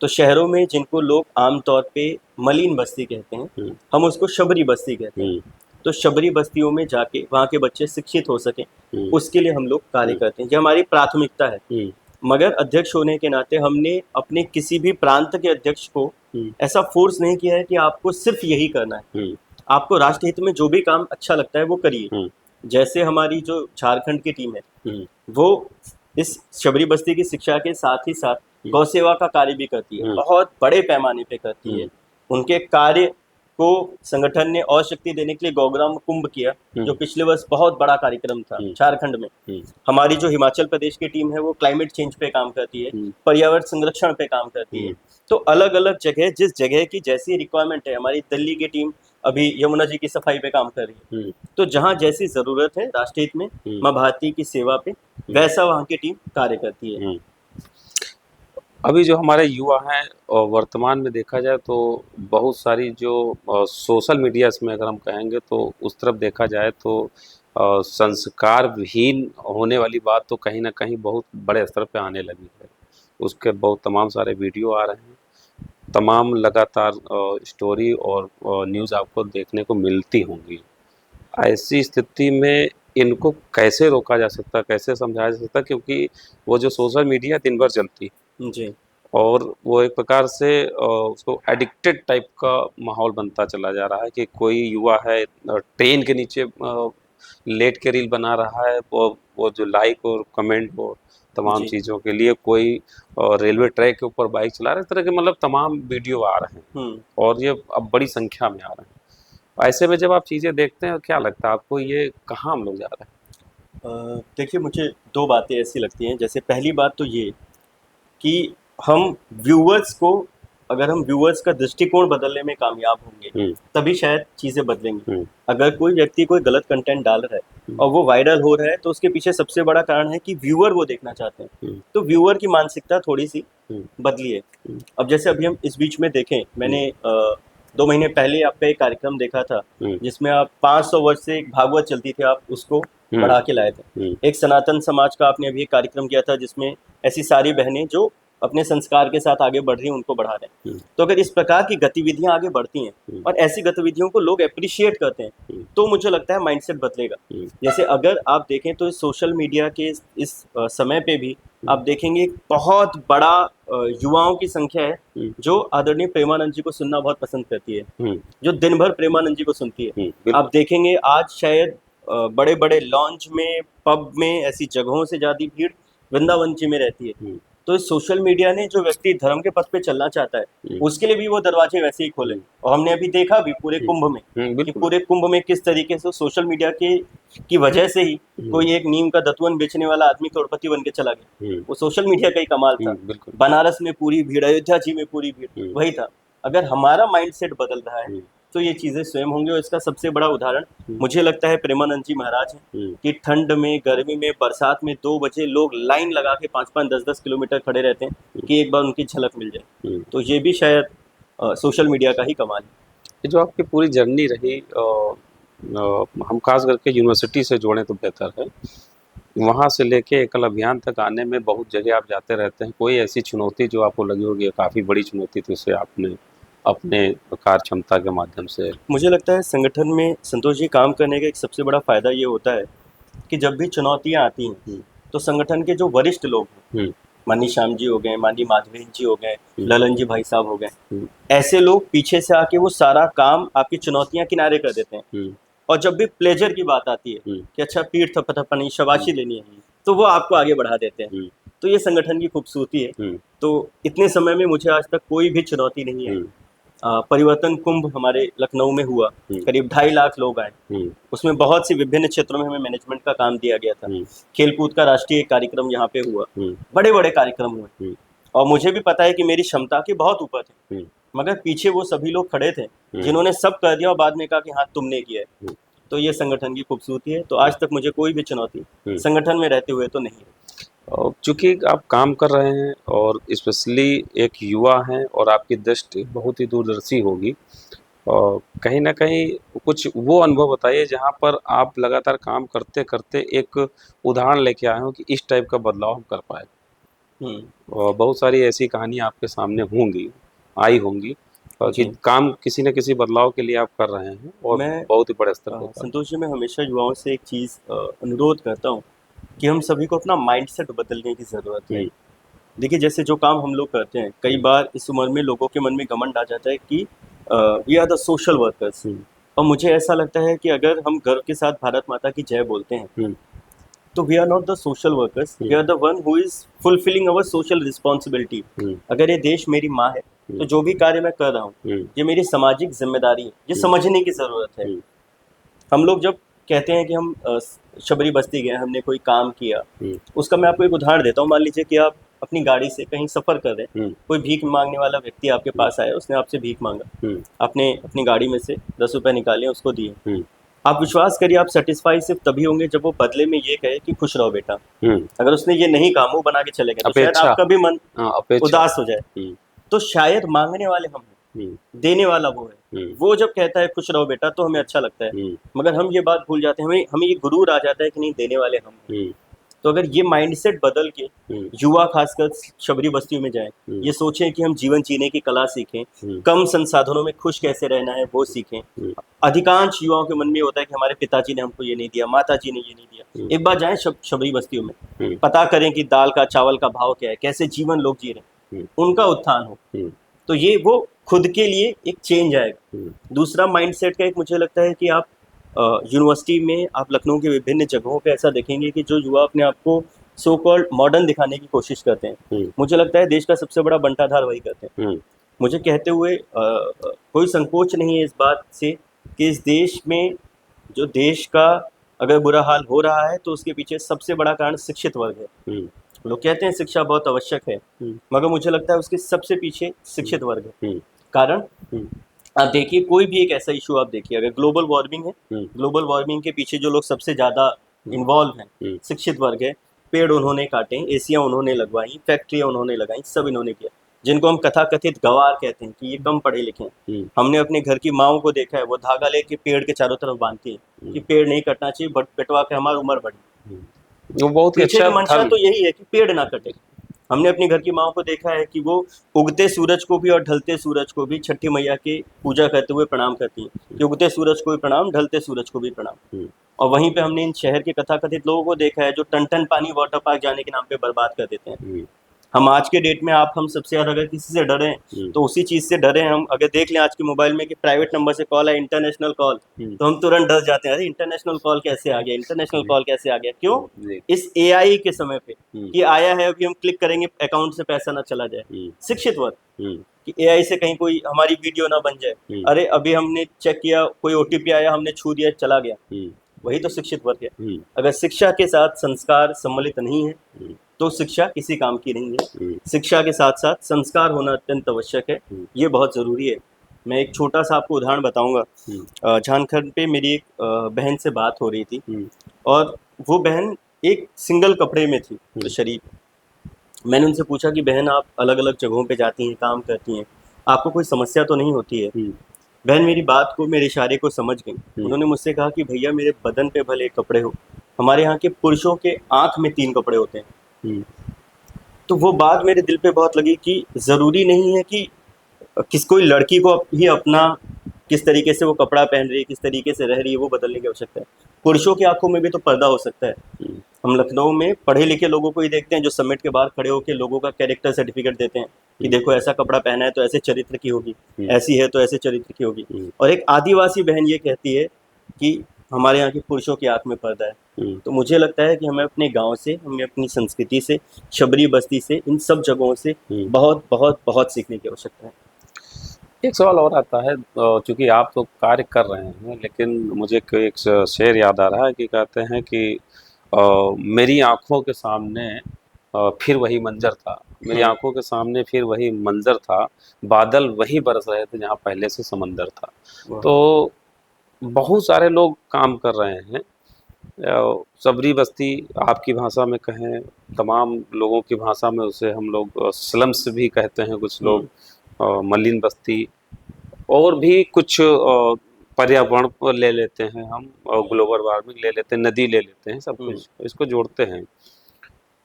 तो शहरों में जिनको लोग आमतौर पे मलिन बस्ती कहते हैं, हम उसको शबरी बस्ती कहते हैं। तो शबरी बस्तियों में जाके वहाँ के बच्चे शिक्षित हो सके, उसके लिए हम लोग कार्य करते हैं। ये हमारी प्राथमिकता है। मगर अध्यक्ष होने के नाते हमने अपने किसी भी प्रांत के अध्यक्ष को ऐसा फोर्स नहीं किया है कि आपको सिर्फ यही करना है। आपको राष्ट्र हित में जो भी काम अच्छा लगता है वो करिए। जैसे हमारी जो झारखंड की टीम है, वो इस शबरी बस्ती की शिक्षा के साथ ही साथ गौ सेवा का कार्य भी करती है, बहुत बड़े पैमाने पे करती है। उनके कार्य को संगठन ने और शक्ति देने के लिए गौग्राम कुंभ किया, जो पिछले वर्ष बहुत बड़ा कार्यक्रम था झारखंड में। हमारी जो हिमाचल प्रदेश की टीम है वो क्लाइमेट चेंज पे काम करती है, पर्यावरण संरक्षण पे काम करती है। तो अलग अलग जगह, जिस जगह की जैसी रिक्वायरमेंट है, हमारी दिल्ली की टीम अभी यमुना जी की सफाई पे काम कर रही है। तो जहाँ जैसी जरूरत है राष्ट्रहित में, माँ भारती की सेवा पे, वैसा वहाँ की टीम कार्य करती है।
अभी जो हमारे युवा हैं और वर्तमान में देखा जाए तो बहुत सारी जो सोशल मीडिया में अगर हम कहेंगे तो उस तरफ देखा जाए तो संस्कार विहीन होने वाली बात तो कहीं ना कहीं बहुत बड़े स्तर पे आने लगी है। उसके बहुत तमाम सारे वीडियो आ रहे हैं, तमाम लगातार स्टोरी और न्यूज़ आपको देखने को मिलती होंगी। ऐसी स्थिति में इनको कैसे रोका जा सकता, कैसे समझाया जा सकता, क्योंकि वो जो सोशल मीडिया दिन भर चलती
जी।
और वो एक प्रकार से उसको एडिक्टेड टाइप का माहौल बनता चला जा रहा है कि कोई युवा है ट्रेन के नीचे लेट के रील बना रहा है, वो जो लाइक और कमेंट और तमाम चीज़ों के लिए, कोई रेलवे ट्रैक के ऊपर बाइक चला रहे, इस तरह के मतलब तमाम वीडियो आ रहे हैं और ये अब बड़ी संख्या में आ रहे हैं। ऐसे में जब आप चीज़ें देखते हैं क्या लगता है आपको, ये कहाँ हम लोग जा रहे हैं?
देखिए, मुझे दो बातें ऐसी लगती हैं। जैसे पहली बात तो ये कि अगर हम व्यूअर्स का दृष्टिकोण बदलने में कामयाब होंगे, तभी शायद चीज़ें बदलेंगी। अगर कोई व्यक्ति कोई गलत कंटेंट डाल रहा है और वो वायरल हो रहा है, तो उसके पीछे सबसे बड़ा कारण है कि व्यूअर वो देखना चाहते हैं। तो व्यूअर की मानसिकता थोड़ी सी बदली है। अब जैसे अभी हम इस बीच में देखें, मैंने 2 महीने पहले आपका एक कार्यक्रम देखा था जिसमें आप 500 वर्ष से एक भागवत चलती थी, आप उसको बढ़ा के लाए थे। एक सनातन समाज का आपने अभी एक कार्यक्रम किया था जिसमें ऐसी सारी बहनें जो अपने संस्कार के साथ आगे बढ़ रही हैं उनको बढ़ा रहे हैं। तो अगर इस प्रकार की गतिविधियां आगे बढ़ती हैं और ऐसी गतिविधियों को लोग अप्रिशिएट करते हैं, तो मुझे लगता है माइंडसेट बदलेगा। जैसे अगर आप देखें तो सोशल मीडिया के इस समय पे भी आप देखेंगे बहुत बड़ा युवाओं की संख्या है जो आदरणीय प्रेमानंद जी को सुनना बहुत पसंद करती है, जो दिन भर प्रेमानंद जी को सुनती है। आप देखेंगे आज शायद बड़े बड़े लॉन्च में, पब में, ऐसी जगहों से ज्यादा भीड़ वृंदावन जी में रहती है। तो इस सोशल मीडिया ने जो व्यक्ति धर्म के पथ पे चलना चाहता है उसके लिए भी वो दरवाजे वैसे ही खोले। और हमने अभी देखा भी पूरे कुंभ में कि पूरे कुंभ में किस तरीके से सोशल मीडिया की वजह से ही कोई एक नीम का दतवन बेचने वाला आदमी करोड़पति बन के चला गया। वो सोशल मीडिया का ही कमाल था। बनारस में पूरी भीड़, अयोध्या जी में पूरी भीड़, वही था। अगर हमारा माइंडसेट बदल रहा है तो ये चीजें स्वयं होंगे। और इसका सबसे बड़ा उदाहरण मुझे लगता है प्रेमानंद जी महाराज हैं कि ठंड में, गर्मी में, बरसात में 2 बजे लोग लाइन लगा के 5-5, 10-10 किलोमीटर खड़े रहते हैं कि एक बार उनकी झलक मिल जाए। तो ये भी शायद सोशल मीडिया का ही कमाल है।
ये जो आपकी पूरी जर्नी रही, हम खास करके यूनिवर्सिटी से जोड़ें तो बेहतर है। वहाँ से लेके एकल अभियान तक आने में बहुत जगह आप जाते रहते हैं, कोई ऐसी चुनौती जो आपको लगी होगी काफ़ी बड़ी चुनौती थी, उसे आपने अपने कार्य क्षमता के माध्यम से?
मुझे लगता है संगठन में संतोष जी काम करने का एक सबसे बड़ा फायदा ये होता है कि जब भी चुनौतियां आती हैं तो संगठन के जो वरिष्ठ लोग हैं, माननीय श्याम जी हो गए, माननीय माधवेंद्र जी हो गए, ललन जी भाई साहब हो गए, ऐसे लोग पीछे से आके वो सारा काम, आपकी चुनौतियां किनारे कर देते हैं। और जब भी प्लेजर की बात आती है कि अच्छा पीठ थपथपानी, शाबाशी लेनी है, तो वो आपको आगे बढ़ा देते हैं। तो ये संगठन की खूबसूरती है। तो इतने समय में मुझे आज तक कोई भी चुनौती नहीं है। परिवर्तन कुंभ हमारे लखनऊ में हुआ, करीब 2.5 लाख लोग आए। उसमें बहुत सी विभिन्न क्षेत्रों में हमें मैनेजमेंट का काम दिया गया था। खेलकूद का राष्ट्रीय कार्यक्रम यहाँ पे हुआ, बड़े बड़े कार्यक्रम हुए और मुझे भी पता है कि मेरी क्षमता के बहुत ऊपर थे, मगर पीछे वो सभी लोग खड़े थे जिन्होंने सब कर दिया और बाद में कहा कि हाँ तुमने किया है। तो ये संगठन की खूबसूरती है। तो आज तक मुझे कोई भी चुनौती संगठन में रहते हुए तो नहीं है।
चूँकि आप काम कर रहे हैं और स्पेशली एक युवा हैं और आपकी दृष्टि बहुत ही दूरदर्शी होगी, और कहीं ना कहीं कुछ वो अनुभव बताइए जहाँ पर आप लगातार काम करते करते एक उदाहरण लेके आए हो कि इस टाइप का बदलाव हम कर पाए।
हम्म।
और बहुत सारी ऐसी कहानियाँ आपके सामने होंगी, आई होंगी, कि
जी।
काम किसी न किसी बदलाव के लिए आप कर रहे हैं और
मैं
बहुत ही बड़े स्तर पे कर
संतोष जी, मैं हमेशा युवाओं से एक चीज़ अनुरोध करता हूँ कि हम सभी को अपना माइंडसेट बदलने की ज़रूरत है।
रहे हैं।
देखिए, जैसे जो काम हम लोग करते हैं, कई बार इस उम्र में लोगों के मन में घमंड आ जाता है कि we are the social workers.
Hmm,
और मुझे ऐसा लगता है कि अगर हम गर्व के साथ भारत माता की जय बोलते हैं,
हम्म,
तो we are not the social workers, we
hmm,
are the one who is fulfilling our social responsibility.
Hmm,
अगर ये देश मेरी माँ है, तो
हम्म,
जो भी कार्य मैं कर रहा हूँ,
हम्म,
ये मेरी सामाजिक जिम्मेदारी है, ये
हम्म,
समझने की ज़रूरत है।
हम्म,
हम लोग जब कहते हैं कि हम शबरी बस्ती गए, हमने कोई काम किया,
हम्म,
उसका मैं आपको एक उदाहरण देता हूँ। मान लीजिए कि आप अपनी गाड़ी से कहीं सफ़र कर रहे हैं,
हम्म,
कोई भीख मांगने वाला व्यक्ति आपके पास आया, उसने आपसे भीख मांगा,
हम्म,
आपने अपनी गाड़ी में से 10 रुपए निकाले, उसको दिए।
हम्म,
आप विश्वास करिए, आप सेटिस्फाई सिर्फ तभी होंगे जब वो बदले में ये कहे कि खुश रहो बेटा।
हम्म,
अगर उसने ये नहीं कहा, मुंह बना के चले गए, तो शायद
अपेक्षा।
आपका भी मन
हाँ, अपेक्षा।
उदास हो जाए।
हम्म,
तो शायद मांगने वाले हम हैं,
हम्म,
देने वाला वो है।
हम्म,
वो जब कहता है खुश रहो बेटा, तो हमें अच्छा लगता है।
हम्म,
मगर हम ये बात भूल जाते हैं, हमें हमें ये गुरूर आ जाता है कि नहीं, देने वाले हम हैं।
हम्म,
तो अगर ये माइंडसेट बदल के
हम्म,
युवा खासकर शबरी बस्तियों में जाएं,
हम्म,
ये सोचें कि हम जीवन जीने की कला सीखें,
हम्म,
कम संसाधनों में खुश कैसे रहना है वो सीखें।
हम्म,
अधिकांश युवाओं के मन में होता है कि हमारे पिताजी ने हमको ये नहीं दिया, माता जी ने ये नहीं दिया।
हम्म,
एक बार जाएं शबरी बस्तियों में,
हम्म,
पता करें कि दाल का चावल का भाव क्या है, कैसे जीवन लोग जी रहे
हम्म,
हैं, उनका उत्थान हो।
हम्म,
तो ये वो खुद के लिए एक चेंज आएगा।
हम्म,
दूसरा माइंडसेट का एक मुझे लगता है कि आप यूनिवर्सिटी में, आप लखनऊ के विभिन्न जगहों पे ऐसा देखेंगे कि जो युवा अपने आप को सो कॉल्ड मॉडर्न दिखाने की कोशिश करते हैं,
हम्म,
मुझे लगता है देश का सबसे बड़ा बंटाधार वही करते हैं।
हम्म,
मुझे कहते हुए कोई संकोच नहीं है इस बात से कि इस देश में, जो देश का अगर बुरा हाल हो रहा है, तो उसके पीछे सबसे बड़ा कारण शिक्षित वर्ग है।
हम्म,
लोग कहते हैं शिक्षा बहुत आवश्यक है,
हम्म,
मगर मुझे लगता है उसके सबसे पीछे शिक्षित वर्ग है।
हम्म,
कारण
हम्म,
आप देखिए, कोई भी एक ऐसा इशू आप देखिए, अगर ग्लोबल वार्मिंग है,
हम्म,
ग्लोबल वार्मिंग के पीछे जो लोग सबसे ज़्यादा इन्वॉल्व हैं,
हम्म,
शिक्षित वर्ग है। पेड़ उन्होंने काटे, एसियाँ उन्होंने लगवाई, फैक्ट्रियाँ उन्होंने लगाई, सब इन्होंने किया। जिनको हम कथाकथित गंवार कहते हैं कि ये कम पढ़े लिखे हैं,
हम्म,
हमने अपने घर की माँओं को देखा है, वो धागा लेके पेड़ के चारों तरफ बांधती हैं कि पेड़ नहीं कटना चाहिए, बट कटवा के हमारी उम्र बढ़ी।
वो बहुत ही
पीछे
अच्छा
की मंशा
धर्म।
तो यही है कि पेड़ ना कटे। हमने अपने घर की माँओं को देखा है कि वो उगते सूरज को भी और ढलते सूरज को भी छठी मैया की पूजा करते हुए प्रणाम करती हैं कि उगते सूरज को भी प्रणाम, ढलते सूरज को भी प्रणाम।
हम्म,
और वहीं पे हमने इन शहर के तथाकथित लोगों को देखा है जो टन टन पानी वाटर पार्क जाने के नाम पे बर्बाद कर देते हैं।
हम्म,
हम आज के डेट में, आप हम सबसे ज़्यादा अगर किसी से डरे
हम्म,
तो उसी चीज़ से डरे हैं हम। अगर देख लें आज के मोबाइल में कि प्राइवेट नंबर से कॉल है, इंटरनेशनल कॉल,
हम्म,
तो हम तुरंत डर जाते हैं, अरे इंटरनेशनल कॉल कैसे आ गया, इंटरनेशनल कॉल कैसे आ गया। क्यों?
जी,
इस एआई के समय पे
हम्म,
कि आया है, अभी हम क्लिक करेंगे अकाउंट से पैसा ना चला जाए।
हम्म,
शिक्षित वर्ग
हम्म,
कि एआई से कहीं कोई हमारी वीडियो ना बन जाए,
हम्म,
अरे अभी हमने चेक किया, कोई ओटीपी आया, हमने छू दिया, चला गया।
हम्म,
वही तो शिक्षित वर्ग है।
हम्म,
अगर शिक्षा के साथ संस्कार सम्मिलित नहीं है,
हम्म,
तो शिक्षा किसी काम की नहीं है।
हम्म,
शिक्षा के साथ साथ संस्कार होना अत्यंत आवश्यक है,
हम्म,
ये बहुत ज़रूरी है। मैं एक छोटा सा आपको उदाहरण बताऊंगा।
हम्म,
झारखंड पे मेरी एक बहन से बात हो रही थी,
हम्म,
और वो बहन एक सिंगल कपड़े में थी शरीर। मैंने उनसे पूछा कि बहन, आप अलग अलग जगहों पे जाती हैं, काम करती हैं, आपको कोई समस्या तो नहीं होती है?
हम्म,
बहन मेरी बात को, मेरे इशारे को समझ गई।
हम्म,
उन्होंने मुझसे कहा कि भैया, मेरे बदन पे भले कपड़े हो, हमारे यहाँ के पुरुषों के आँख में 3 कपड़े होते हैं।
हम्म,
तो वो बात मेरे दिल पे बहुत लगी कि ज़रूरी नहीं है कि कोई लड़की को ही अपना, किस तरीके से वो कपड़ा पहन रही है, किस तरीके से रह रही है, वो बदलने की आवश्यकता है। पुरुषों की आंखों में भी तो पर्दा हो सकता है।
हम्म,
हम लखनऊ में पढ़े लिखे लोगों को ही देखते हैं जो समिट के बाहर खड़े होकर लोगों का कैरेक्टर सर्टिफिकेट देते हैं कि देखो, ऐसा कपड़ा पहना है तो ऐसे चरित्र की होगी, ऐसी है तो ऐसे चरित्र की होगी।
हम्म,
और एक आदिवासी बहन ये कहती है कि हमारे यहाँ के पुरुषों की आंख में पर्दा है।
हम्म।
तो मुझे लगता है कि हमें अपने गांव से, हमें अपनी संस्कृति से, शबरी बस्ती से, इन सब जगहों से बहुत बहुत बहुत सीखने की आवश्यकता है।
एक सवाल और आता है, चूंकि आप तो कार्य कर रहे हैं, लेकिन मुझे एक शेर याद आ रहा है कि कहते हैं कि मेरी आंखों के सामने फिर वही मंजर था, मेरी
हम्म।
आंखों के सामने फिर वही मंजर था, बादल वही बरस रहे थे जहाँ पहले से समंदर था।
वाह।
तो बहुत सारे लोग काम कर रहे हैं। सबरी बस्ती आपकी भाषा में कहें, तमाम लोगों की भाषा में उसे हम लोग स्लम्स भी कहते हैं, कुछ लोग
हम्म।
मलिन बस्ती, और भी कुछ पर्यावरण को ले लेते हैं हम, और ग्लोबल वार्मिंग ले लेते हैं, नदी ले लेते हैं, सब कुछ इसको जोड़ते हैं।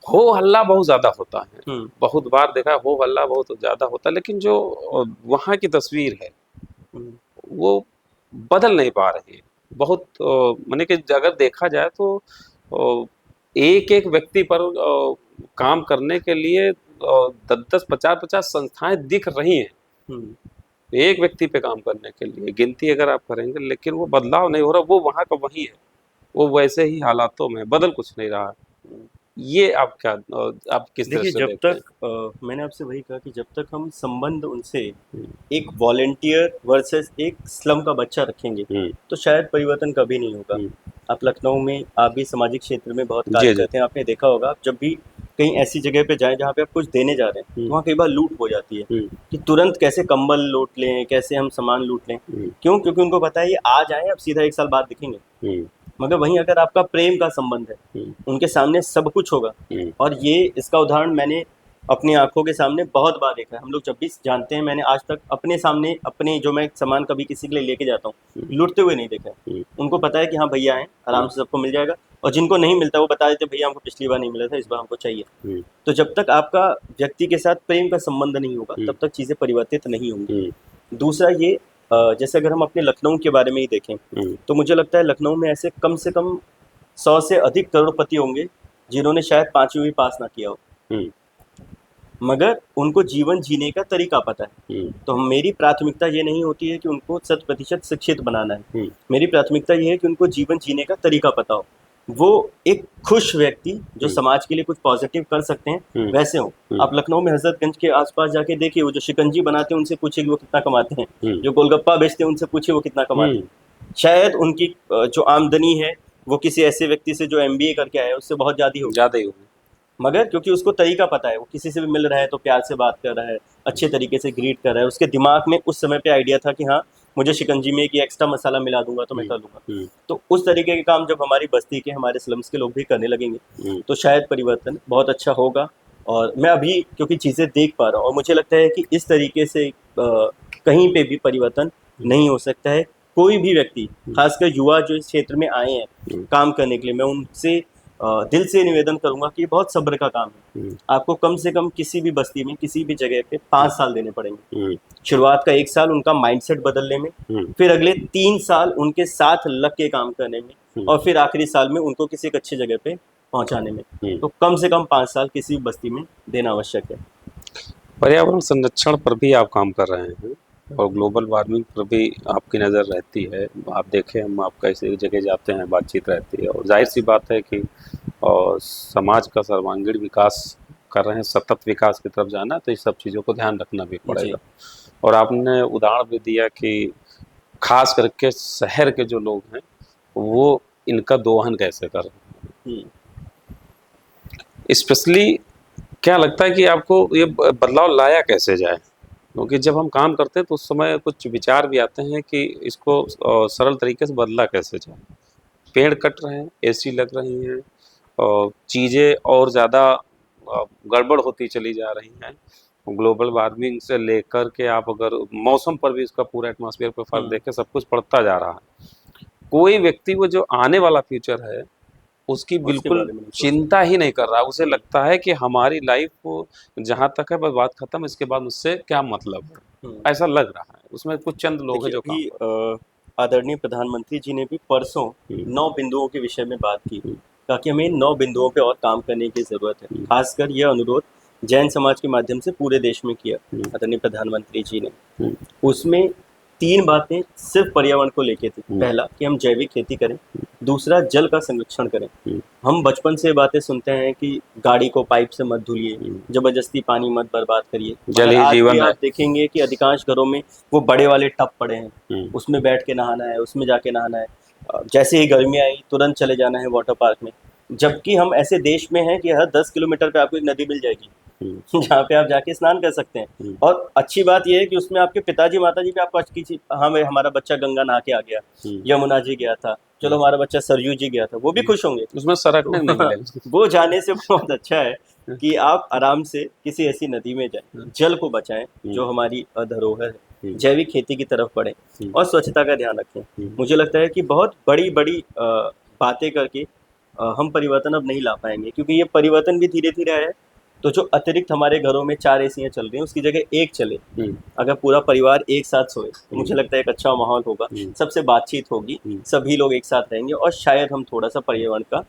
हो हल्ला बहुत ज्यादा होता है, बहुत बार देखा, हो हल्ला बहुत ज्यादा होता है, लेकिन जो वहाँ की तस्वीर है वो बदल नहीं पा रही है। बहुत माने कि अगर देखा जाए तो एक एक व्यक्ति पर काम करने के लिए 10-10, 50-50 संस्थाएं दिख रही हैं एक व्यक्ति पे काम करने के लिए, गिनती अगर आप करेंगे, लेकिन वो बदलाव नहीं हो रहा, वो वहाँ का वही है, वो वैसे ही हालातों में, बदल कुछ नहीं रहा। ये आप क्या, आप किस तरह
देखिए,
से
जब
देखते हैं?
तक मैंने आपसे वही कहा कि जब तक हम संबंध उनसे एक वॉलेंटियर वर्सेस एक स्लम का बच्चा रखेंगे तो शायद परिवर्तन कभी नहीं होगा। आप लखनऊ में, आप भी सामाजिक क्षेत्र में बहुत कार्य करते हैं, आपने देखा होगा, आप जब भी कहीं ऐसी जगह पे जाएं जहाँ पे आप कुछ देने जा रहे हैं, वहाँ कई बार लूट हो जाती है कि तुरंत कैसे कंबल लूट लें, कैसे हम सामान लूट लें। क्यों? क्योंकि उनको पता है ये आज आए, अब सीधा 1 साल बाद दिखेंगे। मगर वहीं अगर आपका प्रेम का संबंध है, उनके सामने सब कुछ होगा। और ये इसका उदाहरण मैंने अपनी आंखों के सामने बहुत बार देखा है। हम लोग जब भी जानते हैं, मैंने आज तक अपने सामने अपने जो मैं सामान कभी किसी के लिए लेके जाता हूँ, लूटते हुए नहीं देखा है। उनको पता है कि हाँ भैया आए, आराम से सबको मिल जाएगा, और जिनको नहीं मिलता वो बता देते भैया हमको पिछली बार नहीं मिला था, इस बार हमको चाहिए। तो जब तक आपका व्यक्ति के साथ प्रेम का संबंध नहीं होगा, तब तक चीज़ें परिवर्तित नहीं होंगी। दूसरा ये, जैसे अगर हम अपने लखनऊ के बारे में ही देखें, तो मुझे लगता है लखनऊ में ऐसे कम से कम 100 से अधिक करोड़पति होंगे जिन्होंने शायद 5वीं भी पास ना किया हो, मगर उनको जीवन जीने का तरीका पता है। तो मेरी प्राथमिकता ये नहीं होती है कि उनको 100% शिक्षित बनाना है। मेरी प्राथमिकता ये है कि उनको जीवन जीने का तरीका पता हो, वो एक खुश व्यक्ति जो समाज के लिए कुछ पॉजिटिव कर सकते हैं वैसे हो। आप लखनऊ में हजरतगंज के आसपास जाके देखिए, वो जो शिकंजी बनाते हैं उनसे पूछिए कि वो कितना कमाते हैं, जो गोलगप्पा बेचते हैं उनसे पूछिए वो कितना कमाते हैं। शायद उनकी जो आमदनी है वो किसी ऐसे व्यक्ति से जो MBA करके आया है उससे बहुत ज़्यादा ही होगी, मगर क्योंकि उसको तरीका पता है, वो किसी से भी मिल रहा है तो प्यार से बात कर रहा है, अच्छे तरीके से ग्रीट कर रहा है। उसके दिमाग में उस समय पे आइडिया था कि हाँ मुझे शिकंजी में एक एक्स्ट्रा मसाला मिला दूंगा तो मैं कर लूँगा। तो उस तरीके के काम जब हमारी बस्ती के, हमारे स्लम्स के लोग भी करने लगेंगे तो शायद परिवर्तन बहुत अच्छा होगा। और मैं अभी क्योंकि चीज़ें देख पा रहा हूँ और मुझे लगता है कि इस तरीके से कहीं पे भी परिवर्तन नहीं हो सकता है। कोई भी व्यक्ति, खासकर युवा जो इस क्षेत्र में आए हैं काम करने के लिए, मैं उनसे दिल से निवेदन करूंगा कि ये बहुत सब्र का काम है। आपको कम से कम किसी भी बस्ती में, किसी भी जगह पे 5 साल देने पड़ेंगे। शुरुआत का 1 साल उनका माइंडसेट बदलने में, फिर अगले 3 साल उनके साथ लग के काम करने में, और फिर आखिरी साल में उनको किसी एक अच्छी जगह पे पहुंचाने में। तो कम से कम 5 साल किसी भी बस्ती में देना आवश्यक है।
पर्यावरण संरक्षण पर भी आप काम कर रहे हैं और ग्लोबल वार्मिंग पर भी आपकी नज़र रहती है। आप देखें, हम आप कैसे जगह जाते हैं, बातचीत रहती है, और जाहिर सी बात है कि समाज का सर्वांगीण विकास कर रहे हैं, सतत विकास की तरफ जाना, तो इस सब चीज़ों को ध्यान रखना भी पड़ेगा। और आपने उदाहरण भी दिया कि खास करके शहर के जो लोग हैं वो इनका दोहन कैसे कर रहे हैं। स्पेशली क्या लगता है कि आपको ये बदलाव लाया कैसे जाए, क्योंकि जब हम काम करते हैं तो उस समय कुछ विचार भी आते हैं कि इसको सरल तरीके से बदला कैसे जाए। पेड़ कट रहे हैं, AC लग रही हैं, और चीज़ें और ज़्यादा गड़बड़ होती चली जा रही हैं। ग्लोबल वार्मिंग से लेकर के आप अगर मौसम पर भी इसका पूरा एटमॉस्फेयर पर फर्क देखें, सब कुछ बढ़ता जा रहा है। कोई व्यक्ति वो जो आने वाला फ्यूचर है उसकी बिल्कुल चिंता ही नहीं कर रहा। उसे लगता है कि हमारी लाइफ जहाँ तक है बस बात खत्म, इसके बाद मुझसे क्या मतलब है, ऐसा लग रहा है। उसमें कुछ चंद लोग हैं जो काम
आदरणीय प्रधानमंत्री जी ने भी परसों 9 बिंदुओं के विषय में बात की, ताकि हमें 9 बिंदुओं पे और काम करने की ज़रूरत है। खासकर यह अनुरोध जैन समाज के माध्यम से पूरे देश में किया आदरणीय प्रधानमंत्री जी ने। उसमें 3 बातें सिर्फ पर्यावरण को लेके थी। पहला कि हम जैविक खेती करें, दूसरा जल का संरक्षण करें। हम बचपन से बातें सुनते हैं कि गाड़ी को पाइप से मत धुलिए, जबरदस्ती पानी मत बर्बाद करिए।
जल ही जीवन है।
आप देखेंगे कि अधिकांश घरों में वो बड़े वाले टब पड़े हैं, उसमें बैठ के नहाना है, उसमें जाके नहाना है। जैसे ही गर्मी आई तुरंत चले जाना है वाटर पार्क में, जबकि हम ऐसे देश में हैं कि हर 10 किलोमीटर पे आपको एक नदी मिल जाएगी जहाँ पे आप जाके स्नान कर सकते हैं। और अच्छी बात यह है कि उसमें आपके पिताजी माताजी भी आपको हाँ भाई हमारा बच्चा गंगा नहा के आ गया, यमुना जी गया था, चलो हमारा बच्चा सरयू जी गया था, वो भी खुश होंगे।
उसमें सरकने नहीं मिलेगा।
वो जाने से बहुत अच्छा है कि आप आराम से किसी ऐसी नदी में जाएं, जल को बचाएं जो हमारी धरोहर है। जैविक खेती की तरफ बढ़ें और स्वच्छता का ध्यान रखें। मुझे लगता है कि बहुत बड़ी बड़ी बातें करके हम परिवर्तन अब नहीं ला पाएंगे, क्योंकि ये परिवर्तन भी धीरे धीरे आया है। तो जो अतिरिक्त हमारे घरों में 4 एसियाँ चल रही हैं उसकी जगह एक चले, अगर पूरा परिवार एक साथ सोए तो मुझे लगता है एक अच्छा माहौल होगा, सबसे बातचीत होगी, सभी लोग एक साथ रहेंगे और शायद हम थोड़ा सा पर्यावरण का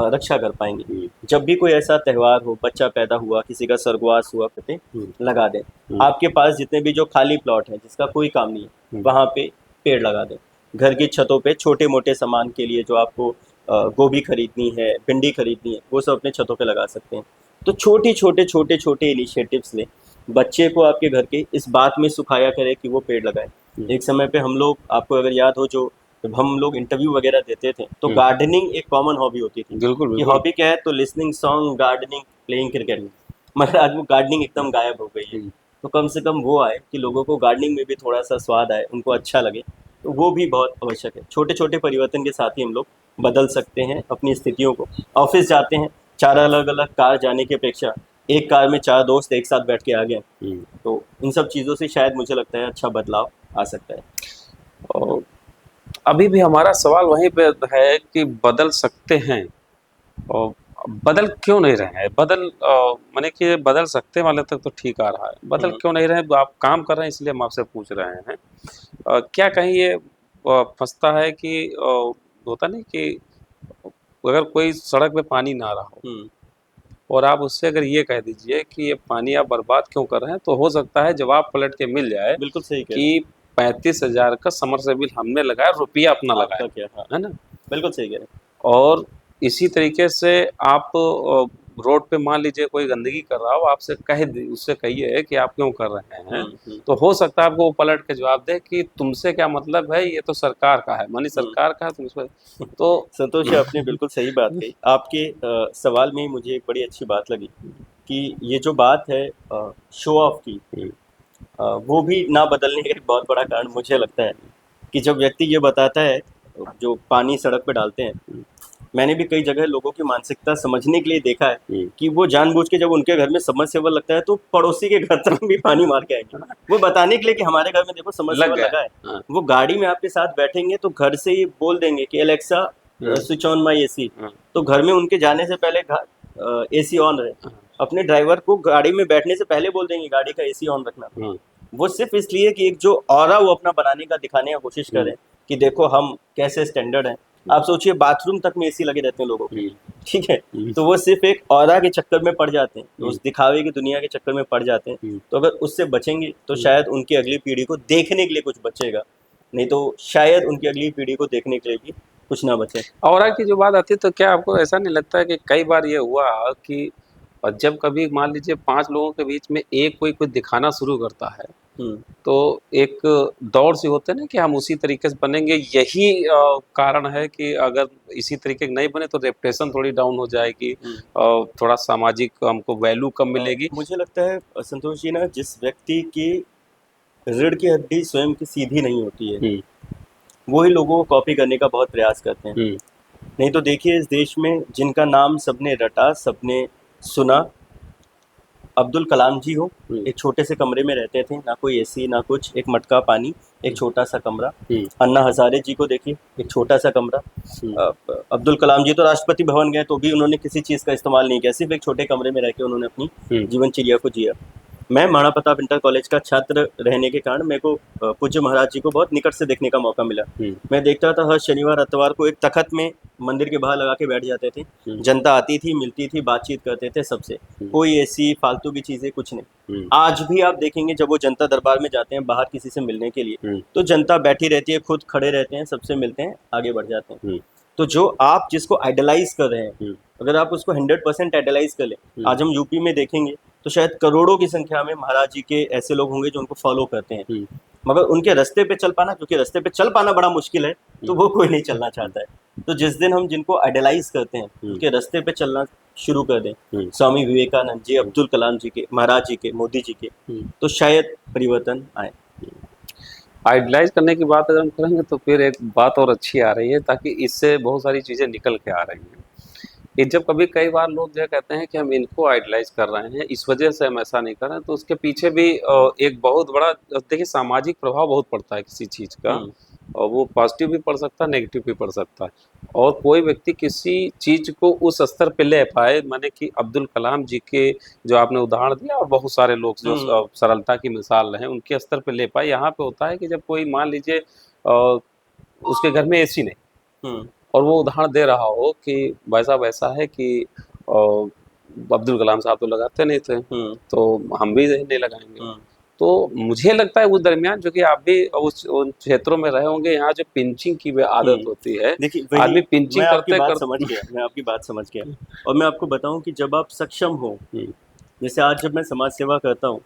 रक्षा कर पाएंगे। जब भी कोई ऐसा त्यौहार हो, बच्चा पैदा हुआ, किसी का स्वर्गवास हुआ, कहते लगा दें। आपके पास जितने भी जो खाली प्लॉट है जिसका कोई काम नहीं है, वहाँ पे पेड़ लगा दें। घर की छतों पे छोटे मोटे सामान के लिए जो आपको गोभी खरीदनी है, भिंडी खरीदनी है, वो सब अपने छतों पे लगा सकते हैं। तो छोटे छोटे इनिशिएटिव्स लें। बच्चे को आपके घर के इस बात में सिखाया करें कि वो पेड़ लगाए। एक समय पे हम लोग, आपको अगर याद हो, जो जब हम लोग इंटरव्यू वगैरह देते थे तो गार्डनिंग एक कॉमन हॉबी होती थी।
बिल्कुल
कि हॉबी क्या है, तो listening song, gardening, playing cricket. मगर आज वो गार्डनिंग एकदम गायब हो गई है। तो कम से कम वो आए कि लोगों को गार्डनिंग में भी थोड़ा सा स्वाद आए, उनको अच्छा लगे, तो वो भी बहुत आवश्यक है। छोटे छोटे परिवर्तन के साथ ही हम लोग बदल सकते हैं अपनी स्थितियों को। ऑफिस जाते हैं, 4 अलग अलग कार जाने की अपेक्षा एक कार में 4 दोस्त एक साथ बैठ के आ गए, तो इन सब चीज़ों से शायद मुझे लगता है अच्छा बदलाव आ सकता है।
और अभी भी हमारा सवाल वहीं पे है कि बदल सकते हैं और बदल क्यों नहीं रहे हैं? माने कि बदल सकते वाले तक तो ठीक आ रहा है, बदल क्यों नहीं रहे हैं? आप काम कर रहे हैं इसलिए हम आपसे पूछ रहे हैं। क्या कहीं ये फंसता है कि होता नहीं कि अगर कोई सड़क पे पानी ना रहा हो और आप उससे अगर ये कह दीजिए कि ये पानी आप बर्बाद क्यों कर रहे हैं, तो हो सकता है जवाब पलट के मिल जाए
बिल्कुल सही कह
कि 35,000 का समरसेबिल हमने लगाया, रुपया अपना लगाया,
क्या, हाँ,
है ना?
बिल्कुल सही कह रहे हैं।
और इसी तरीके से आप रोड पे मान लीजिए कोई गंदगी कर रहा हो, आपसे उससे कहिए कि आप क्यों कर रहे हैं, तो हो सकता है आपको वो पलट के जवाब दे कि तुमसे क्या मतलब है, ये तो सरकार का है, मानी सरकार का है, तुम इसमें तो
संतोष जी, आपने बिल्कुल सही बात कही। आपके सवाल में ही मुझे एक बड़ी अच्छी बात लगी कि ये जो बात है शो ऑफ की, वो भी ना बदलने का एक बहुत बड़ा कारण मुझे लगता है कि जब व्यक्ति ये बताता है, जो पानी सड़क पे डालते हैं, मैंने भी कई जगह लोगों की मानसिकता समझने के लिए देखा है कि वो जानबूझ के जब उनके घर में सबमर्सिबल लगता है तो पड़ोसी के घर तक भी पानी मार के आएंगे, वो बताने के लिए कि हमारे घर में देखो सबमर्सिबल लगा है। वो गाड़ी में आपके साथ बैठेंगे तो घर से ही बोल देंगे कि Alexa switch on my AC, तो घर में उनके जाने से पहले एसी ऑन रहे। अपने ड्राइवर को गाड़ी में बैठने से पहले बोल देंगे गाड़ी का एसी ऑन रखना। वो सिर्फ इसलिए कि एक जो ऑरा वो अपना बनाने का, दिखाने का कोशिश करें कि देखो हम कैसे स्टैंडर्ड हैं। आप सोचिए बाथरूम तक में एसी लगे रहते हैं लोगों के, ठीक है, तो वो सिर्फ एक ऑरा के चक्कर में पड़ जाते हैं, उस दिखावे की दुनिया के चक्कर में पड़ जाते हैं। तो अगर उससे बचेंगे तो शायद उनकी अगली पीढ़ी को देखने के लिए कुछ बचेगा, नहीं तो शायद उनकी अगली पीढ़ी को देखने के लिए भी कुछ ना बचे।
ऑरा की जो बात आती है, तो क्या आपको ऐसा नहीं लगता है कि कई बार ये हुआ कि जब कभी मान लीजिए 5 लोगों के बीच में एक कोई दिखाना शुरू करता है, तो एक दौड़ सी होते हैं ना कि हम उसी तरीके से बनेंगे, यही कारण है कि अगर इसी तरीके के नहीं बने तो रेपुटेशन थोड़ी डाउन हो जाएगी, थोड़ा सामाजिक हमको वैल्यू कम मिलेगी।
मुझे लगता है संतोष जी ना, जिस व्यक्ति की रीढ़ की हड्डी स्वयं की सीधी नहीं होती है, वो ही लोगों को कॉपी करने का बहुत प्रयास करते हैं। नहीं तो देखिए इस देश में जिनका नाम सबने रटा, सबने सुना, अब्दुल कलाम जी हो, एक छोटे से कमरे में रहते थे, ना कोई एसी ना कुछ, एक मटका पानी, एक छोटा सा कमरा। अन्ना हजारे जी को देखिए, एक छोटा सा कमरा। अब्दुल कलाम जी तो राष्ट्रपति भवन गए तो भी उन्होंने किसी चीज़ का इस्तेमाल नहीं किया, सिर्फ एक छोटे कमरे में रह के उन्होंने अपनी जीवनचर्या को जिया। मैं महाराणा प्रताप इंटर कॉलेज का छात्र रहने के कारण मेरे को पूज्य महाराज जी को बहुत निकट से देखने का मौका मिला। मैं देखता था हर शनिवार इतवार को एक तखत में मंदिर के बाहर लगा के बैठ जाते थे, जनता आती थी, मिलती थी, बातचीत करते थे सबसे, कोई ऐसी फालतू की चीजें कुछ नहीं। आज भी आप देखेंगे जब वो जनता दरबार में जाते हैं बाहर किसी से मिलने के लिए, तो जनता बैठी रहती है, खुद खड़े रहते हैं, सबसे मिलते हैं, आगे बढ़ जाते हैं। तो जो आप जिसको आइडलाइज कर रहे हैं, अगर आप उसको 100% आइडलाइज कर ले, आज हम यूपी में देखेंगे तो शायद करोड़ों की संख्या में महाराज जी के ऐसे लोग होंगे जो उनको फॉलो करते हैं, मगर उनके रास्ते पे चल पाना, क्योंकि रास्ते पे चल पाना बड़ा मुश्किल है, तो वो कोई नहीं चलना चाहता है। तो जिस दिन हम जिनको आइडलाइज करते हैं उनके रास्ते पे चलना शुरू कर दें, स्वामी विवेकानंद जी, अब्दुल कलाम जी के, महाराज जी के, मोदी जी के, तो शायद परिवर्तन आए।
आइडलाइज करने की बात अगर हम करेंगे तो फिर एक बात और अच्छी आ रही है, ताकि इससे बहुत सारी चीज़ें निकल के आ रही हैं। ये जब कभी कई बार लोग जो कहते हैं कि हम इनको आइडलाइज कर रहे हैं, इस वजह से हम ऐसा नहीं कर रहे हैं, तो उसके पीछे भी एक बहुत बड़ा, देखिए, सामाजिक प्रभाव बहुत पड़ता है किसी चीज़ का। और वो पॉजिटिव भी पड़ सकता है, नेगेटिव भी पड़ सकता है। और कोई व्यक्ति किसी चीज़ को उस स्तर पे ले पाए, माने कि अब्दुल कलाम जी के जो आपने उदाहरण दिया, और बहुत सारे लोग जो सरलता की मिसाल हैं, उनके स्तर पे ले पाए। यहाँ पे होता है कि जब कोई, मान लीजिए, उसके घर में एसी नहीं, और वो उदाहरण दे रहा हो कि भाई साहब ऐसा है कि अब्दुल कलाम साहब तो लगाते नहीं थे, तो हम भी नहीं लगाएंगे। तो मुझे लगता है उस दरमियान, जो कि आप भी उन क्षेत्रों में रहे होंगे, यहाँ जो पिंचिंग की आदत होती है,
देखिए
आदमी पिंचिंग करते करते
समझ गया, मैं आपकी बात समझ गया। और मैं आपको बताऊं कि जब आप सक्षम हो, जैसे आज जब मैं समाज सेवा करता हूँ,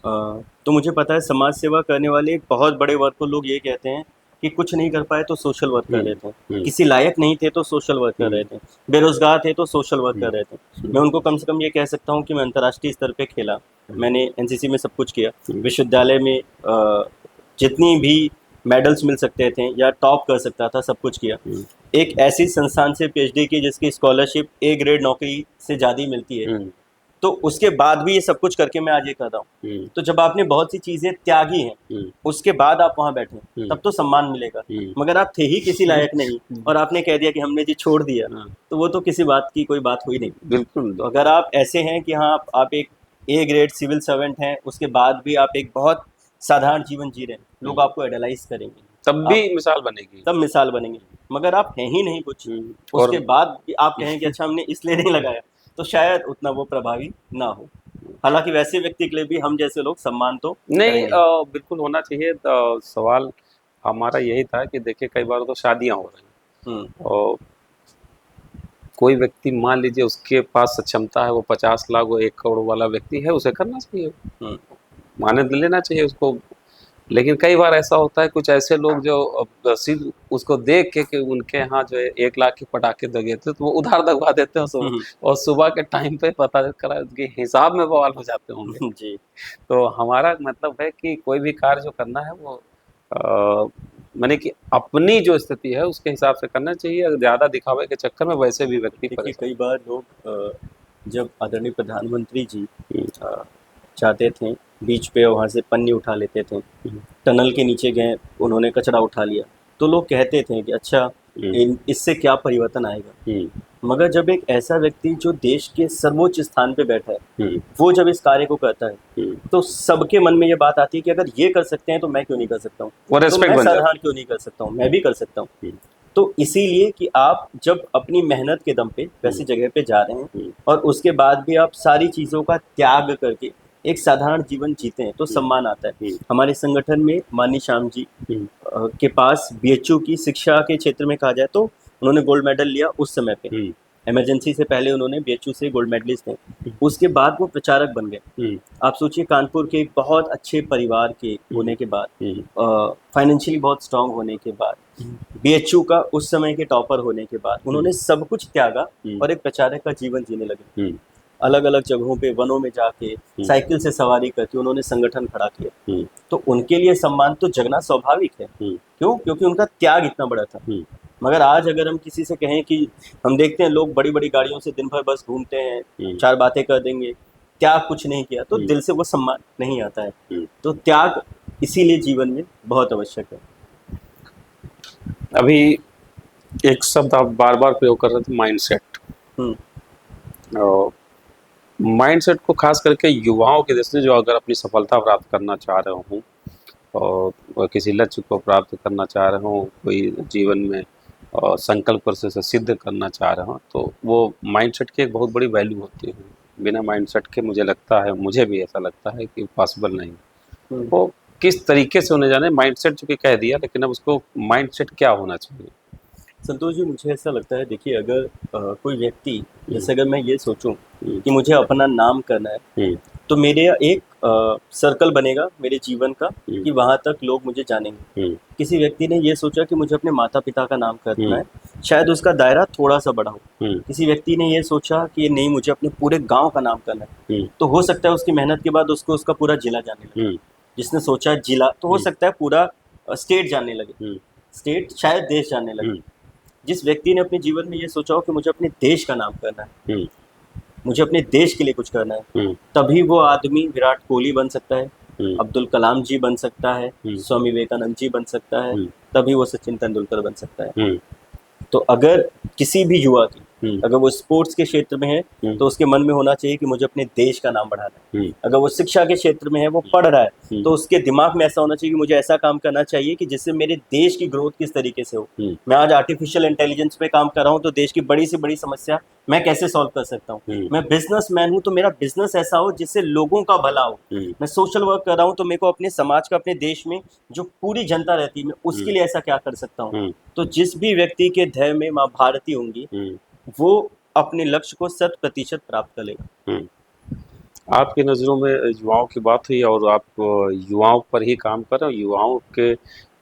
तो मुझे पता है समाज सेवा करने वाले एक बहुत बड़े वर्ग को लोग ये कहते हैं कि कुछ नहीं कर पाए तो सोशल वर्क कर रहे थे, किसी लायक नहीं थे तो सोशल वर्क कर रहे थे, बेरोजगार थे तो सोशल वर्क कर रहे थे। मैं उनको कम से कम ये कह सकता हूँ कि मैं अंतर्राष्ट्रीय स्तर पे खेला, मैंने एनसीसी में सब कुछ किया, विश्वविद्यालय में जितनी भी मेडल्स मिल सकते थे या टॉप कर सकता था, सब कुछ किया। एक ऐसी संस्थान से पीएचडी की जिसकी स्कॉलरशिप ए ग्रेड नौकरी से ज़्यादा ही मिलती है, तो उसके बाद भी ये सब कुछ करके मैं आज ये कर रहा हूँ। तो जब आपने बहुत सी चीजें त्यागी हैं, उसके बाद आप वहाँ बैठे, तब तो सम्मान मिलेगा। मगर आप थे ही किसी लायक नहीं और आपने कह दिया कि हमने जी छोड़ दिया, तो वो तो किसी बात की कोई बात हुई नहीं।
बिल्कुल।
तो अगर आप ऐसे हैं कि हाँ आप एक ए ग्रेड सिविल सर्वेंट हैं, उसके बाद भी आप एक बहुत साधारण जीवन जी रहे हैं, लोग आपको आइडलाइज करेंगे,
तब भी मिसाल बनेगी,
तब मिसाल बनेंगे। मगर आप हैं ही नहीं कुछ, उसके बाद भी आप कहें कि अच्छा हमने इसलिए नहीं लगाया, तो शायद उतना वो प्रभावी ना हो। हालांकि वैसे व्यक्ति के लिए भी हम जैसे लोग सम्मान तो
नहीं, बिल्कुल होना चाहिए। तो सवाल हमारा यही था कि देखिए, कई बार तो शादियां हो रही हैं, और कोई व्यक्ति, मान लीजिए, उसके पास सक्षमता है, वो 50 लाख, वो 1 करोड़ वाला व्यक्ति है, उसे करना चाहिए, माने लेना चाहिए उसको। लेकिन कई बार ऐसा होता है, कुछ ऐसे लोग जो सिर्फ उसको देख के कि उनके यहाँ जो है 1 लाख के पटाखे दगे थे, तो वो उधार दगवा देते हैं और सुबह के टाइम पे पता करा कि हिसाब में बवाल हो जाते होंगे।
जी।
तो हमारा मतलब है कि कोई भी कार्य जो करना है, वो माने कि अपनी जो स्थिति है उसके हिसाब से करना चाहिए। ज़्यादा दिखावे के चक्कर में वैसे भी व्यक्ति
देखिए, कई बार लोग जब आदरणीय प्रधानमंत्री जी चाहते थे बीच पे, वहाँ से पन्नी उठा लेते थे, टनल के नीचे गए, उन्होंने कचरा उठा लिया, तो लोग कहते थे कि अच्छा इससे क्या परिवर्तन आएगा। मगर जब एक ऐसा व्यक्ति जो देश के सर्वोच्च स्थान पे बैठा है, वो जब इस कार्य को करता है, तो सबके मन में ये बात आती है कि अगर ये कर सकते हैं तो मैं क्यों नहीं कर सकता हूँ, तो मैं साधारण क्यों नहीं कर सकता हूँ, मैं भी कर सकता हूँ। तो इसीलिए कि आप जब अपनी मेहनत के दम पे वैसी जगह पे जा रहे हैं और उसके बाद भी आप सारी चीज़ों का त्याग करके एक साधारण जीवन जीते हैं, तो सम्मान आता है। हमारे संगठन में माननीय श्याम जी के पास बीएचयू की शिक्षा के क्षेत्र में कहा जाए तो उन्होंने गोल्ड मेडल लिया उस समय पे, इमरजेंसी से पहले उन्होंने बीएचयू से गोल्ड मेडलिस्ट थे, उसके बाद वो प्रचारक बन गए। आप सोचिए, कानपुर के एक बहुत अच्छे परिवार के होने के बाद, फाइनेंशियली बहुत स्ट्रांग होने के बाद, बीएचयू का उस समय के टॉपर होने के बाद, उन्होंने सब कुछ त्यागा और एक प्रचारक का जीवन जीने लगे। अलग अलग जगहों पे, वनों में जाके साइकिल से सवारी करके उन्होंने संगठन खड़ा किया। तो उनके लिए सम्मान तो जगना स्वाभाविक है। क्यों? क्योंकि उनका त्याग इतना बड़ा था। मगर आज अगर हम किसी से कहें कि हम देखते हैं लोग बड़ी बड़ी गाड़ियों से दिन भर बस घूमते हैं, 4 बातें कर देंगे, त्याग कुछ नहीं किया, तो दिल से वो सम्मान नहीं आता है। तो त्याग इसीलिए जीवन में बहुत आवश्यक है।
अभी एक शब्द आप बार बार प्रयोग कर रहे थे, माइंडसेट। माइंडसेट को खास करके युवाओं के दृष्टि, जो अगर अपनी सफलता प्राप्त करना चाह रहे हों और किसी लक्ष्य को प्राप्त करना चाह रहे हों, कोई जीवन में संकल्प पर से सिद्ध करना चाह रहे हों, तो वो माइंडसेट की एक बहुत बड़ी वैल्यू होती है। बिना माइंडसेट के मुझे लगता है, मुझे भी ऐसा लगता है कि पॉसिबल नहीं। वो किस तरीके से होने जाने, माइंडसेट चूँकि कह दिया, लेकिन अब उसको माइंडसेट क्या होना चाहिए?
संतोष जी, मुझे ऐसा लगता है, देखिए, अगर कोई व्यक्ति, जैसे अगर मैं ये सोचूं कि मुझे अपना नाम करना है, तो मेरे एक सर्कल बनेगा मेरे जीवन का कि वहाँ तक लोग मुझे जानेंगे। किसी व्यक्ति ने ये सोचा कि मुझे अपने माता पिता का नाम करना है, शायद उसका दायरा थोड़ा सा बड़ा हो। किसी व्यक्ति ने ये सोचा कि नहीं, मुझे अपने पूरे गांव का नाम करना है, तो हो सकता है उसकी मेहनत के बाद उसको उसका पूरा जिला जानने लगे। जिसने सोचा जिला, तो हो सकता है पूरा स्टेट जानने लगे, स्टेट शायद देश जानने लगे। जिस व्यक्ति ने अपने जीवन में ये सोचा हो कि मुझे अपने देश का नाम करना है,
हम्म,
मुझे अपने देश के लिए कुछ करना है,
हम्म,
तभी वो आदमी विराट कोहली बन सकता है,
हम्म,
अब्दुल कलाम जी बन सकता है,
हम्म,
स्वामी विवेकानंद जी बन सकता है,
हम्म,
तभी वो सचिन तेंदुलकर बन सकता है।
हम्म,
तो अगर किसी भी युवा की,
हम्म,
अगर वो स्पोर्ट्स के क्षेत्र में है,
हम्म,
तो उसके मन में होना चाहिए कि मुझे अपने देश का नाम बढ़ाना है।
हम्म,
अगर वो शिक्षा के क्षेत्र में है, वो पढ़ रहा है,
हम्म,
तो उसके दिमाग में ऐसा होना चाहिए कि मुझे ऐसा काम करना चाहिए कि जिससे मेरे देश की ग्रोथ किस तरीके से हो।
हम्म,
मैं आज आर्टिफिशियल इंटेलिजेंस पे काम कर रहा हूँ, तो देश की बड़ी से बड़ी समस्या मैं कैसे सॉल्व कर सकता हूँ।
हम्म,
मैं बिजनेसमैन हूँ, तो मेरा बिजनेस ऐसा हो जिससे लोगों का भला हो।
हम्म,
मैं सोशल वर्क कर रहा हूँ, तो मेरे को अपने समाज का, अपने देश में जो पूरी जनता रहती है, मैं उसके लिए ऐसा क्या कर सकता हूँ।
हम्म,
तो जिस भी व्यक्ति के ध्येय में माँ भारती होंगी,
हम्म,
वो अपने लक्ष्य को 100% प्राप्त कर लेगा।
हम्म। आपकी नज़रों में युवाओं की बात हुई और आप युवाओं पर ही काम कर रहे हो, युवाओं के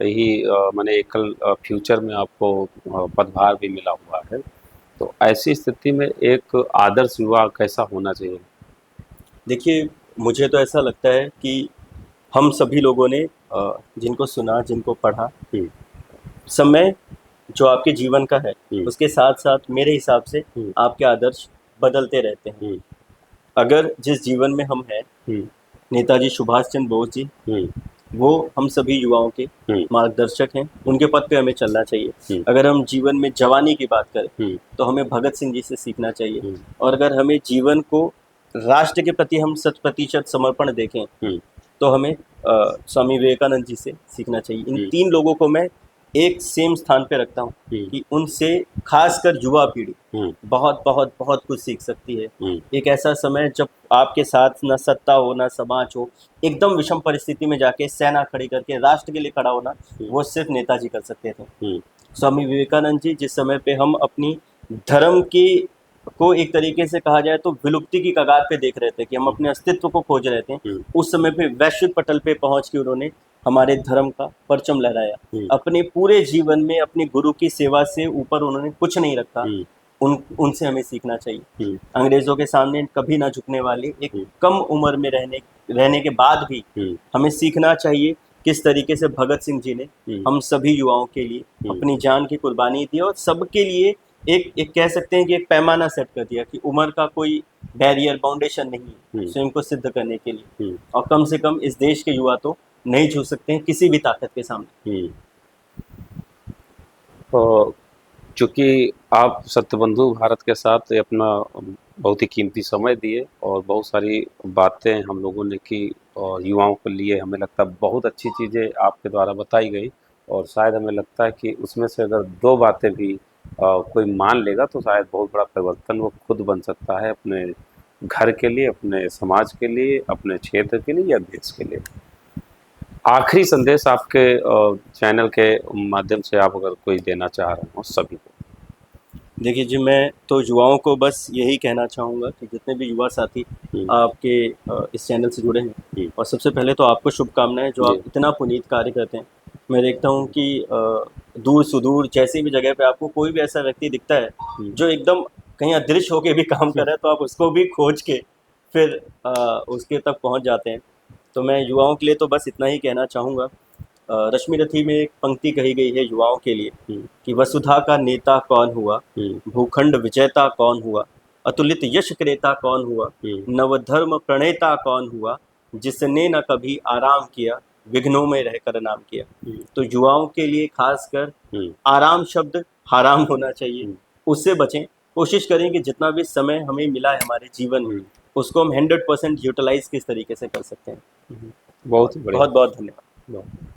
ही माने एकल फ्यूचर में आपको पदभार भी मिला हुआ है, तो ऐसी स्थिति में एक आदर्श युवा कैसा होना चाहिए?
देखिए, मुझे तो ऐसा लगता है कि हम सभी लोगों ने जिनको सुना, जिनको पढ़ा,
हम्म,
समय जो आपके जीवन का है,
हम्म,
उसके साथ-साथ मेरे हिसाब से
हम्म,
आपके आदर्श बदलते रहते हैं।
हम्म,
अगर जिस जीवन में हम हैं,
हम्म,
नेताजी सुभाष चंद्र बोस जी,
हम्म,
वो हम सभी युवाओं के
हम्म,
मार्गदर्शक हैं, उनके पथ पे हमें चलना चाहिए।
हम्म,
अगर हम जीवन में जवानी की बात करें,
हम्म,
तो हमें भगत सिंह जी से सीखना चाहिए।
हम्म,
और अगर हमें जीवन को राष्ट्र के प्रति हम 100% समर्पण देखें,
हम्म,
तो हमें स्वामी विवेकानंद जी से सीखना चाहिए। इन
हम्म,
3 लोगों को मैं एक सेम स्थान पे रखता हूँ
हम्म,
कि उनसे खासकर युवा पीढ़ी
हम्म,
बहुत बहुत बहुत कुछ सीख सकती है।
हम्म,
एक ऐसा समय जब आपके साथ ना सत्ता हो, ना समाज हो, एकदम विषम परिस्थिति में जाके सेना खड़ी करके राष्ट्र के लिए खड़ा होना, वो सिर्फ नेताजी कर सकते थे।
हम्म,
स्वामी विवेकानंद जी, जिस समय पे हम अपनी धर्म की को एक तरीके से कहा जाए तो विलुप्ति की कगार पे देख रहे थे कि हम अपने अस्तित्व को खोज रहे थे,
हम्म,
उस समय पे वैश्विक पटल पे पहुंच के उन्होंने हमारे धर्म का परचम लहराया।
हम्म,
अपने पूरे जीवन में अपने गुरु की सेवा से ऊपर उन्होंने कुछ नहीं रखा।
हम्म,
उनसे हमें सीखना चाहिए।
हम्म,
अंग्रेज़ों के सामने कभी ना झुकने वाले, एक
हम्म,
कम उम्र में रहने के बाद भी
हम्म,
हमें सीखना चाहिए किस तरीके से भगत सिंह जी ने
हम्म,
हम सभी युवाओं के लिए
हम्म,
अपनी जान की कुर्बानी दी और सबके लिए एक एक कह सकते हैं कि एक पैमाना सेट कर दिया कि उम्र का कोई बैरियर, बाउंडेशन नहीं है
हम्म,
स्वयं को सिद्ध करने के लिए।
हम्म,
और कम से कम इस देश के युवा तो नहीं झुक सकते हैं किसी भी ताकत के सामने।
हम्म। तो चूँकि आप सत्यबंधु भारत के साथ ये अपना बहुत ही कीमती समय दिए और बहुत सारी बातें हम लोगों ने की और युवाओं के लिए हमें लगता है बहुत अच्छी चीज़ें आपके द्वारा बताई गई और शायद हमें लगता है कि उसमें से अगर 2 बातें भी कोई मान लेगा तो शायद बहुत बड़ा परिवर्तन वो खुद बन सकता है अपने घर के लिए, अपने समाज के लिए, अपने क्षेत्र के लिए या देश के लिए। आखिरी संदेश आपके चैनल के माध्यम से आप अगर कोई देना चाह रहे हो सभी को?
देखिए जी, मैं तो युवाओं को बस यही कहना चाहूँगा कि जितने भी युवा साथी
हुँ,
आपके इस चैनल से जुड़े हैं,
हुँ,
और सबसे पहले तो आपको शुभकामनाएँ जो
जी,
आप इतना पुनीत कार्य करते हैं। मैं देखता हूँ कि दूर-सुदूर जैसी भी जगह पे आपको कोई भी ऐसा व्यक्ति दिखता है,
हुँ,
जो एकदम कहीं अदृश्य होके भी काम कर रहा है, तो आप उसको भी खोज के फिर उसके तक पहुँच जाते हैं। तो मैं युवाओं के लिए तो बस इतना ही कहना चाहूँगा। रश्मि रथी में एक पंक्ति कही गई है युवाओं के लिए
हुँ,
कि वसुधा का नेता कौन हुआ,
हुँ,
भूखंड विजेता कौन हुआ, अतुलित यश क्रेता कौन हुआ,
हुँ,
नवधर्म प्रणेता कौन हुआ, जिसने न कभी आराम किया, विघ्नों में रहकर नाम किया।
हुँ,
तो युवाओं के लिए खासकर
हुँ,
आराम शब्द हराम होना चाहिए,
हुँ,
उससे बचें। कोशिश करें कि जितना भी समय हमें मिला है हमारे जीवन में,
हुँ,
उसको हम 100% यूटिलाइज़ किस तरीके से कर सकते हैं।
हुँ, बहुत ही बढ़िया।
बहुत बहुत धन्यवाद।
बहुत